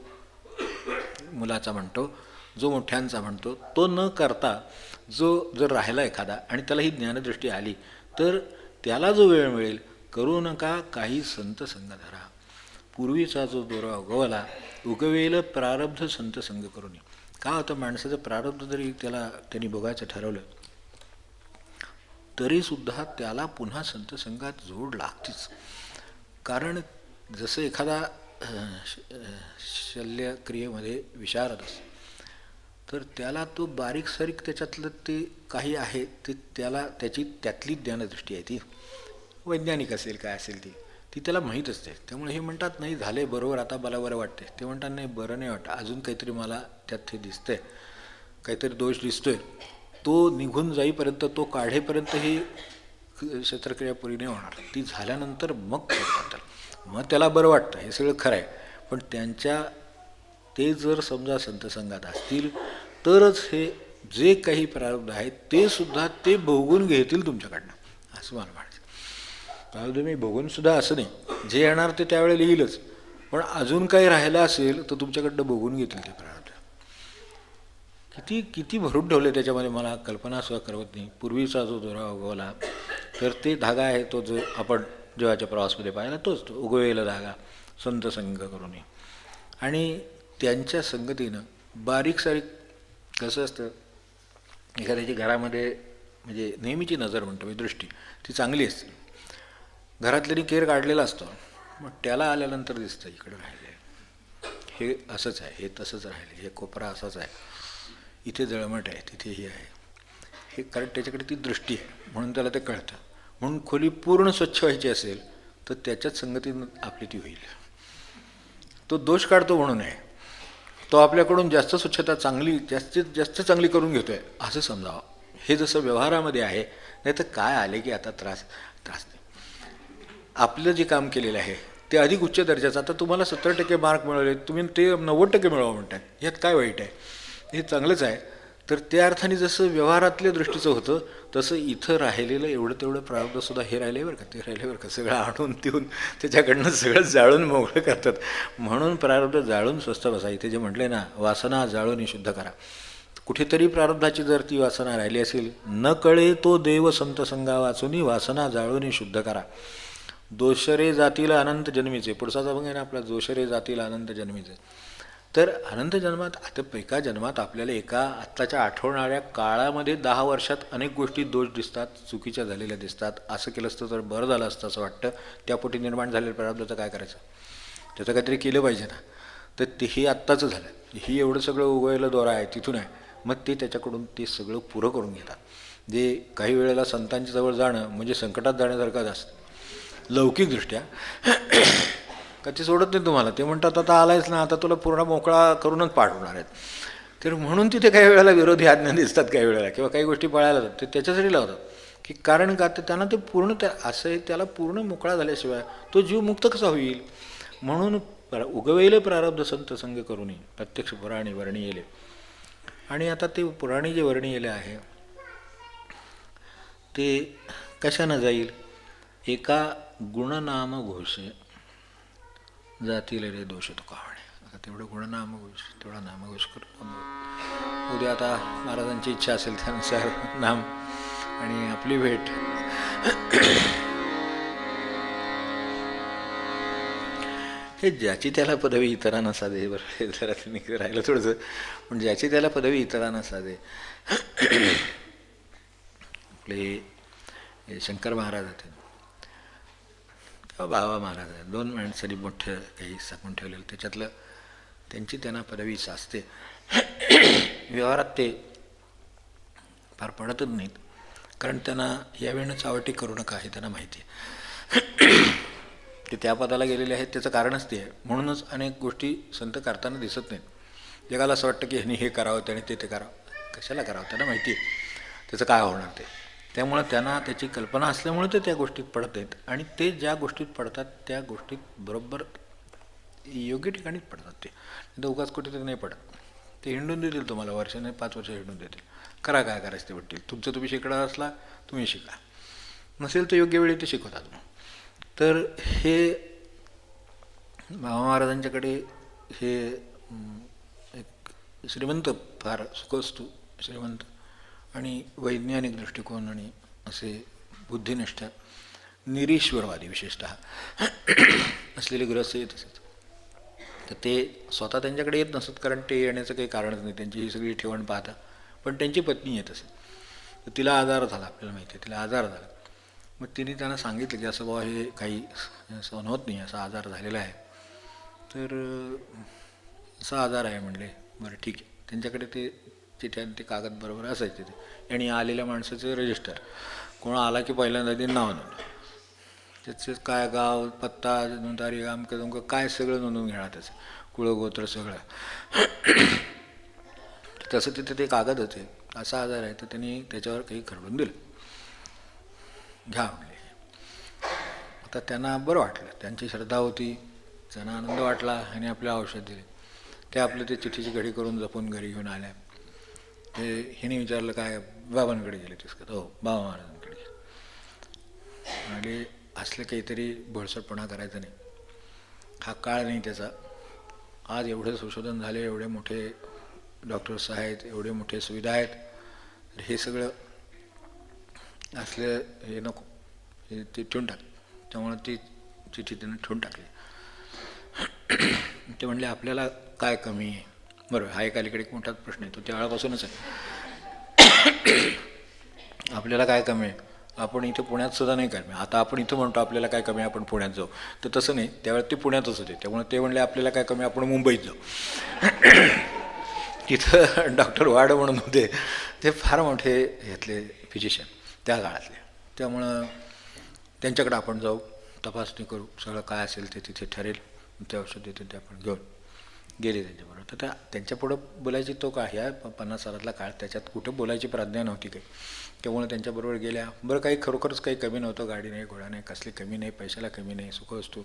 Speaker 1: मुलाचा म्हणतो, जो मोठ्यांचा म्हणतो, तो न करता जो जर राहिला एखादा आणि त्याला ही ज्ञानदृष्टी आली, तर त्याला जो वेळ मिळेल, करू नका काही संत संग धरा. पूर्वीचा जो दोरा उगवला, उगवेल प्रारब्ध संत संग करून. का होतं, माणसाचं प्रारब्ध जरी त्यांनी भोगायचं ठरवलं तरीसुद्धा त्याला पुन्हा संत संघात जोड लागतेच. कारण जसं एखादा शल्यक्रियेमध्ये विशारद असतो, तर त्याला तो बारीक सारीक त्याच्यातलं ते काही आहे ते त्यातली ज्ञानदृष्टी आहे, ती वैज्ञानिक असेल काय असेल ती त्याला माहीत असते. त्यामुळे हे म्हणतात नाही झाले बरोबर, आता मला बरं वाटते. ते म्हणतात नाही बरं नाही वाटतं, अजून काहीतरी मला त्यात हे दिसतंय, काहीतरी दोष दिसतोय. तो निघून जाईपर्यंत, तो काढेपर्यंत ही शस्त्रक्रिया पुरी नाही होणार. ती झाल्यानंतर मग करतात, मग त्याला बरं वाटतं. हे सगळं खरं आहे, पण ते जर समजा संत संघात असतील तरच हे जे काही प्रारब्ध आहे ते सुद्धा ते भोगून घेतील तुमच्याकडनं, असं मला म्हणायचं. प्रारब्ध मी भोगून सुद्धा असं नाही, जे येणार ते त्यावेळेला येईलच, पण अजून काही राहिलं असेल तर तुमच्याकडनं भोगून घेतील ते प्रारब्ध. किती भरून ठेवले त्याच्यामध्ये मला कल्पना सुद्धा करवत नाही. पूर्वीचा जो दोरा उगवला, तर ते धागा आहे तो जो आपण जेव्हाच्या प्रवासमध्ये पाहिला, तोच तो उगवेला धागा संत संग करून. आणि त्यांच्या संगतीनं बारीक सारीक कसं असतं, एखाद्याची घरामध्ये म्हणजे नेहमीची नजर म्हणतो मी, दृष्टी ती चांगली असते. घरातल्यानी केर काढलेला असतो, मग त्याला आल्यानंतर दिसतं इकडं राहिले, हे असंच आहे, हे तसंच राहिले, हे कोपरा असाच आहे, इथे जळमट आहे, तिथे हे आहे, हे कारण त्याच्याकडे ती दृष्टी आहे म्हणून त्याला ते कळतं. म्हणून खोली पूर्ण स्वच्छ व्हायची असेल तर त्याच्याच संगतीनं आपली ती होईल. तो दोष काढतो म्हणून आहे, तो आपल्याकडून जास्त स्वच्छता जास्तीत जास्त चांगली करून घेतो आहे असं समजावं. हे जसं व्यवहारामध्ये आहे, नाही तर काय आले की आता त्रास नाही. आपलं जे काम केलेलं आहे ते अधिक उच्च दर्जाचं. आता तुम्हाला 70% मार्क मिळवले, तुम्ही ते 90% मिळवा म्हणताय, ह्यात काय वाईट आहे, हे चांगलंच आहे. तर त्या अर्थाने जसं व्यवहारातल्या दृष्टीचं होतं, तसं इथं राहिलेलं एवढं तेवढं प्रारब्धसुद्धा हे राहिले बरं का, ते राहिले बरं का, सगळं आणून देऊन त्याच्याकडनं सगळं जाळून मोकळं करतात. म्हणून प्रारब्ध जाळून स्वस्थ बसा. इथे जे म्हटले ना, वासना जाळून शुद्ध करा. कुठेतरी प्रारब्धाची जर ती वासना राहिली असेल, न कळे तो देव संत संगा वाचून वासना जाळून शुद्ध करा. दोषरे जातील अनंत जन्मीचे, पुढचा मग आहे ना आपला, दोषरे जातील अनंत जन्मीचे. तर अनंत जन्मात, आता एका जन्मात आपल्याला एका आत्ताच्या आठवणाऱ्या काळामध्ये 10 वर्षात अनेक गोष्टी दोष दिसतात, चुकीच्या झालेल्या दिसतात. असं केलं असतं तर बरं झालं असतं असं वाटतं. त्यापोटी निर्माण झालेलं प्रारब्धाचं काय करायचं, त्याचं काहीतरी केलं पाहिजे ना. तर तेही आत्ताचं झालं, ही एवढं सगळं उगवायला दोरा आहे तिथून आहे. मग ते त्याच्याकडून ते सगळं पुरं करून घेतात. जे काही वेळेला संतांच्या जवळ जाणं म्हणजे संकटात जाण्यासारखंच असतं लौकिकदृष्ट्या. का ते सोडत नाही तुम्हाला, ते म्हणतात आता आलायच ना, आता तुला पूर्ण मोकळा करूनच पाठवणार आहेत. तर म्हणून तिथे काही वेळेला विरोधी आज्ञा दिसतात काही वेळेला, किंवा काही गोष्टी पळायला जातात, ते त्याच्यासाठी लावतात की कारण का तर त्यांना ते पूर्ण असं आहे, त्याला पूर्ण मोकळा झाल्याशिवाय तो जीव मुक्त कसा होईल. म्हणून उगवेले प्रारब्ध संत संग करून प्रत्यक्ष पुराणी वर्णी येले. आणि आता ते पुराणी जे वर्णी येले आहे ते कशानं जाईल, एका गुणनाम घोषे जातील रे दोष तुकावणे. आता तेवढं गुणनामघोष, तेवढा नामघोष करतो. उद्या आता महाराजांची इच्छा असेल त्यानुसार नाम आणि आपली भेट. हे ज्याची त्याला पदवी इतरांना साधे, बरं हे जरा त्यांनी राहिलं थोडंसं, पण ज्याची त्याला पदवी इतरांना साधे. आपले शंकर महाराज होते, बाबा महाराज आहे, 2 माणसांनी मोठं काही साकून ठेवलेलं, त्याच्यातलं त्यांची त्यांना पदवी साचते. व्यवहारात ते फार पडतच नाहीत, कारण त्यांना यावेळेनं चावटी करू नका हे त्यांना माहिती आहे. ते त्या पदाला गेलेले आहेत त्याचं कारणच ते आहे. म्हणूनच अनेक गोष्टी संत करताना दिसत नाहीत. जगाला असं वाटतं की ह्यांनी हे करावं त्याने ते करावं, कशाला करावं, त्यांना माहिती आहे त्याचं काय होणार ते. त्यामुळं त्यांना त्याची कल्पना असल्यामुळे ते त्या गोष्टीत पडत आहेत. आणि ते ज्या गोष्टीत पडतात त्या गोष्टीत बरोबर योग्य ठिकाणीच पडतात. ते उगाच कुठेतरी नाही पडत. ते हिंडून देतील तुम्हाला, वर्षाने 5 वर्ष हिंडून देतील. करा काय करायचं ते वाटतील. तुमचं तुम्ही शिकणार असला तुम्ही शिका, नसेल तर योग्य वेळी ते शिकवतात. तर हे बाबा महाराजांच्याकडे हे एक श्रीमंत, फार सुखवस्तू श्रीमंत आणि वैज्ञानिक दृष्टिकोन आणि असे बुद्धिनिष्ठ निरीश्वरवादी विशेषतः असलेले गृहस्थ येत असत. तर ते स्वतः त्यांच्याकडे येत नसत, कारण ते येण्याचं काही कारणच नाही, त्यांची ही सगळी ठेवण पाहता. पण त्यांची पत्नी येत असे. तर तिला आजार झाला, आपल्याला माहिती आहे, तिला आजार झाला. मग तिने त्यांना सांगितलं की असं बाबा हे काही सहन होत नाही, असा आजार झालेला आहे. तर असा आजार आहे म्हणले. बरं ठीक आहे. त्यांच्याकडे ते चिठ्ठ्या ते कागद बरोबर असायचे ते, आणि आलेल्या माणसाचं रजिस्टर. कोण आला की पहिल्यांदा ते नाव नोंद, त्याचं काय गाव पत्ता तारीख आमकं तुमकं काय सगळं नोंदवून घेणार, त्याचं कुळगोत्र सगळं. तसं तिथे ते कागद होते. असा आजार आहे तर त्यांनी त्याच्यावर काही खरडून दिलं, घ्या म्हणले. आता त्यांना बरं वाटलं, त्यांची श्रद्धा होती, त्यांना आनंद वाटला आणि आपले औषध दिले. ते आपलं ते चिठ्ठीची घडी करून जपून घरी घेऊन आल्या. ते हिने विचारलं काय बाबांकडे गेले तेच का? हो बाबा महाराजांकडे. आणि असलं काहीतरी भोळसटपणा करायचा नाही, हा काळ नाही त्याचा. आज एवढे संशोधन झाले, एवढे मोठे डॉक्टर्स आहेत, एवढे मोठे सुविधा आहेत, तर हे सगळं असलं हे नको, हे ते ठेवून टाक. त्यामुळे ती चिठ्ठी त्यानं ठेवून टाकली. ते म्हणले आपल्याला काय कमी आहे? बरोबर, हा एक अलीकडे एक मोठाच प्रश्न आहे, तो त्यावेळापासूनच आहे. आपल्याला काय कमी आहे? आपण इथे पुण्यात सुद्धा नाही कमी. आता आपण इथं म्हणतो आपल्याला काय कमी आहे, आपण पुण्यात जाऊ, तर तसं नाही, त्यावेळेस ते पुण्यातच होते. त्यामुळे ते म्हणले आपल्याला काय कमी, आपण मुंबईत जाऊ. तिथं डॉक्टर वाड म्हणून होते, ते फार मोठे ह्यातले फिजिशियन त्या काळातले. त्यामुळं त्यांच्याकडे आपण जाऊ, तपासणी करू, सगळं काय असेल ते तिथे ठरेल, ते औषध देतील ते आपण घेऊन गेले त्यांच्याबरोबर. तर त्यांच्यापुढं बोलायची तो काळ, ह्या 50 सालातला काळ, त्याच्यात कुठं बोलायची प्राज्ञा नव्हती काही. त्यामुळे त्यांच्याबरोबर गेल्या. बरं, काही खरोखरच काही कमी नव्हतं, गाडी नाही, घोडा नाही, कसली कमी नाही, पैशाला कमी नाही, सुखवस्तू.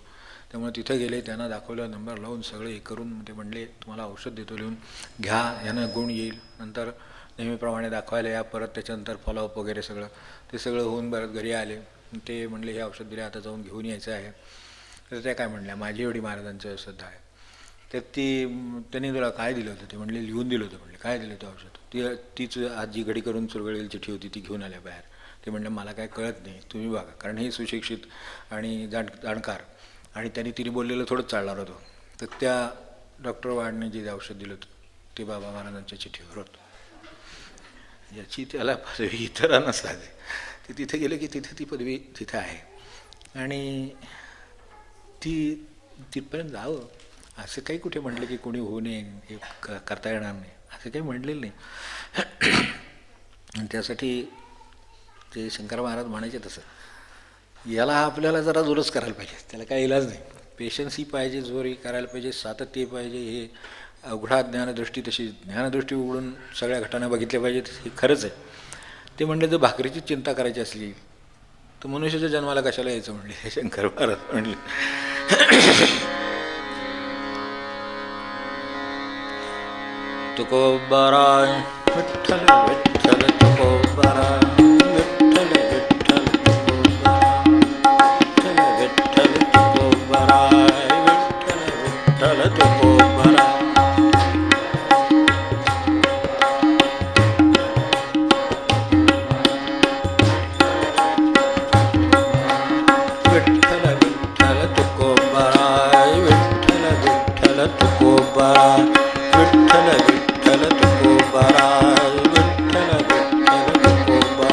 Speaker 1: त्यामुळे तिथं गेले, त्यांना दाखवलं, नंबर लावून सगळं हे करून ते म्हणले तुम्हाला औषध देतो लिहून घ्या, ह्यानं गुण येईल, नंतर नेहमीप्रमाणे दाखवायला या, परत त्याच्यानंतर फॉलोअप वगैरे सगळं. ते सगळं होऊन परत घरी आले. ते म्हणले हे औषध दिले, आता जाऊन घेऊन यायचं आहे. तर त्या काय म्हणल्या, माझी एवढी महाराजांचं श्रद्धा आहे. तर त्यांनी तुला काय दिलं होतं? ते म्हणले लिहून दिलं होतं. म्हणले काय दिलं होतं औषध? तीच आज जी घडी करून चुरगळलेली चिठ्ठी होती ती घेऊन आल्या बाहेर. ते म्हणले मला काय कळत नाही, तुम्ही बघा. कारण हे सुशिक्षित आणि जाणकार, आणि त्यांनी तिने बोललेलं थोडंच चालणार होतं. तर त्या डॉक्टर वाडने जे औषध दिलं होतं ते बाबा महाराजांच्या चिठ्ठीवर होतं. याची त्याला पदवी इतरांना साधे. ते तिथे गेलं की तिथे ती पदवी तिथे आहे, आणि ती तिथपर्यंत जावं असं काही कुठे म्हटलं की कोणी होऊ नये, हे करता येणार नाही, असं काही म्हटलेलं नाही. आणि त्यासाठी ते शंकर महाराज म्हणायचे तसं, याला आपल्याला जरा जोरच करायला पाहिजे, त्याला काही इलाज नाही. पेशन्सही पाहिजे, जोरही करायला पाहिजे, सातत्य पाहिजे. हे अवघडा ज्ञानदृष्टी, तशी ज्ञानदृष्टी उघडून सगळ्या घटना बघितल्या पाहिजेत, हे खरंच आहे. ते म्हणले जर भाकरीची चिंता करायची असली तर मनुष्याच्या जन्माला कशाला यायचं म्हणले शंकर महाराज म्हणले. तुकोबाराय विठ्ठल विठ्ठल तुकोबाराय विठ्ठल विठ्ठल तुकोबाराय विठ्ठल तुकोबाराय विठ्ठल विठ्ठल तुकोबाराय. विठ्ठल विठ्ठल तुकोबाराय विठ्ठल विठ्ठल तुकोबाराय विठ्ठल विठ्ठल तुकोबाराय विठ्ठल विठ्ठल तुकोबाराय.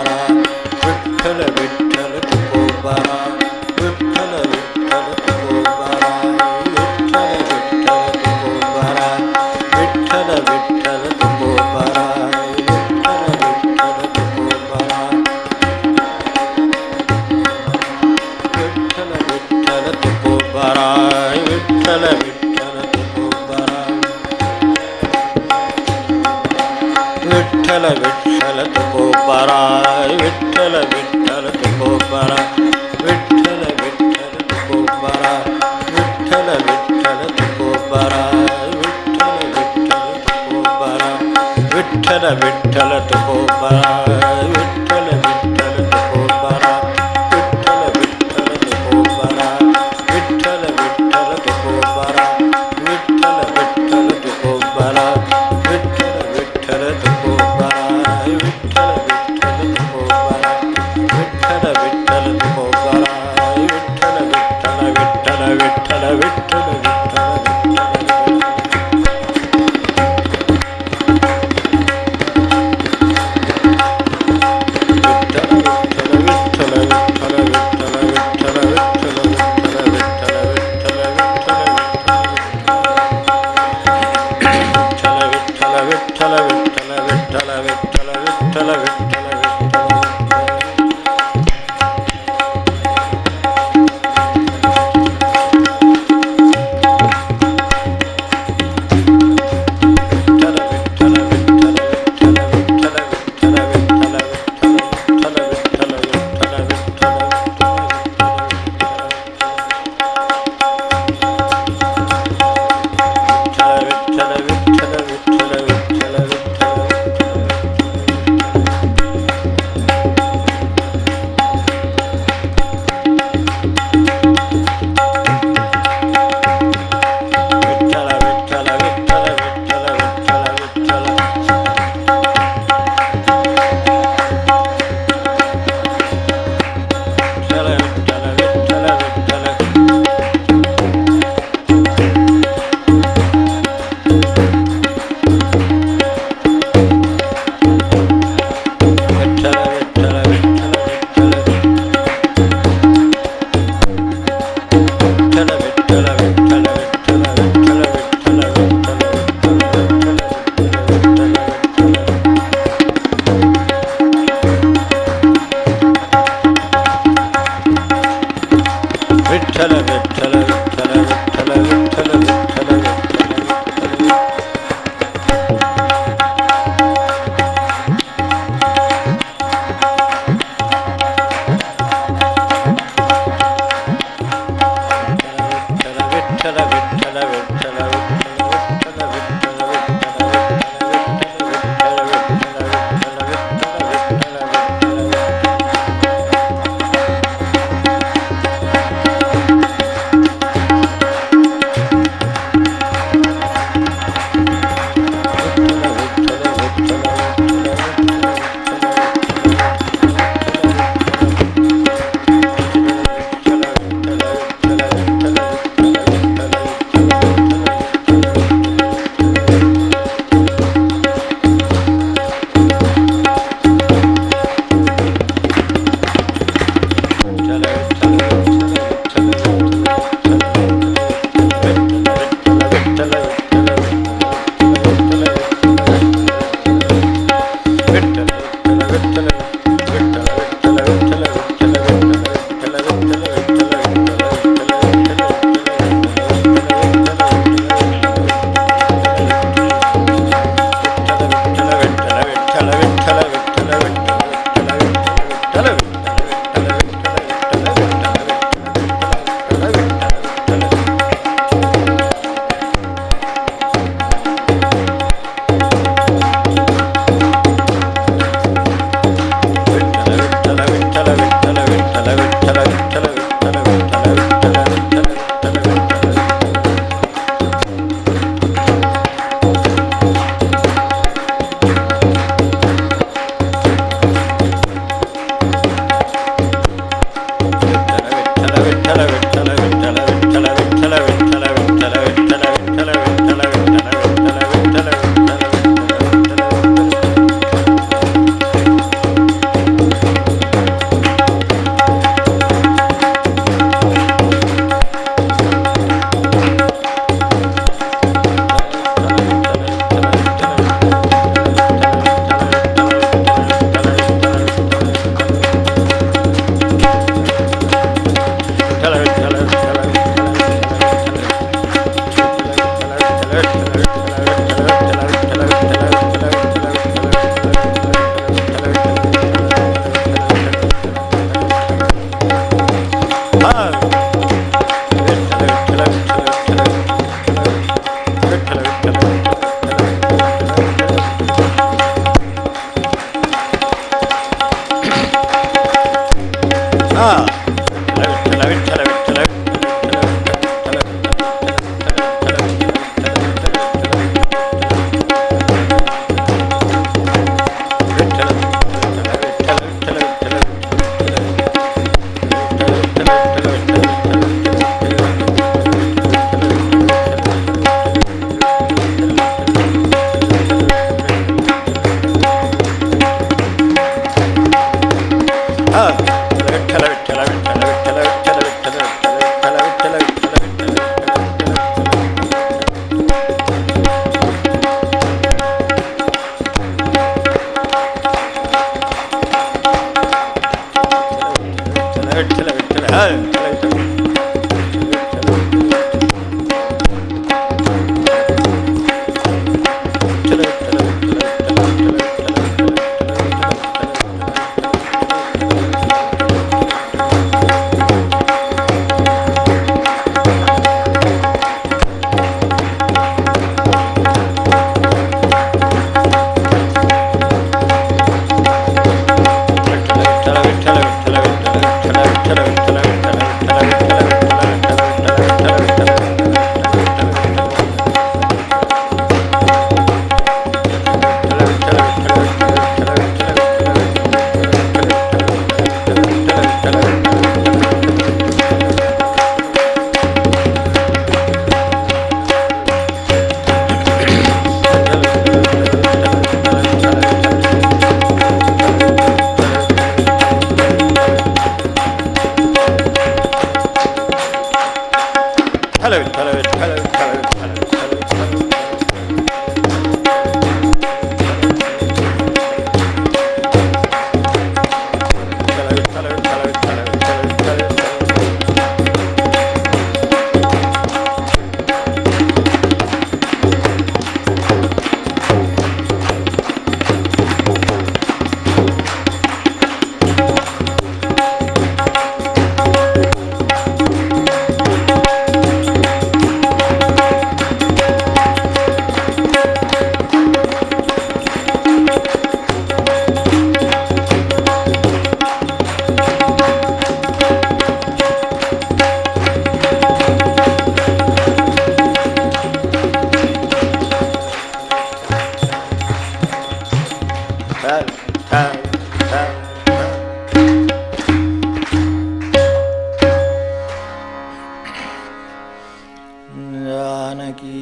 Speaker 1: जानकी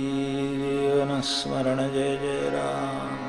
Speaker 1: जीवन स्मरण जय जय राम।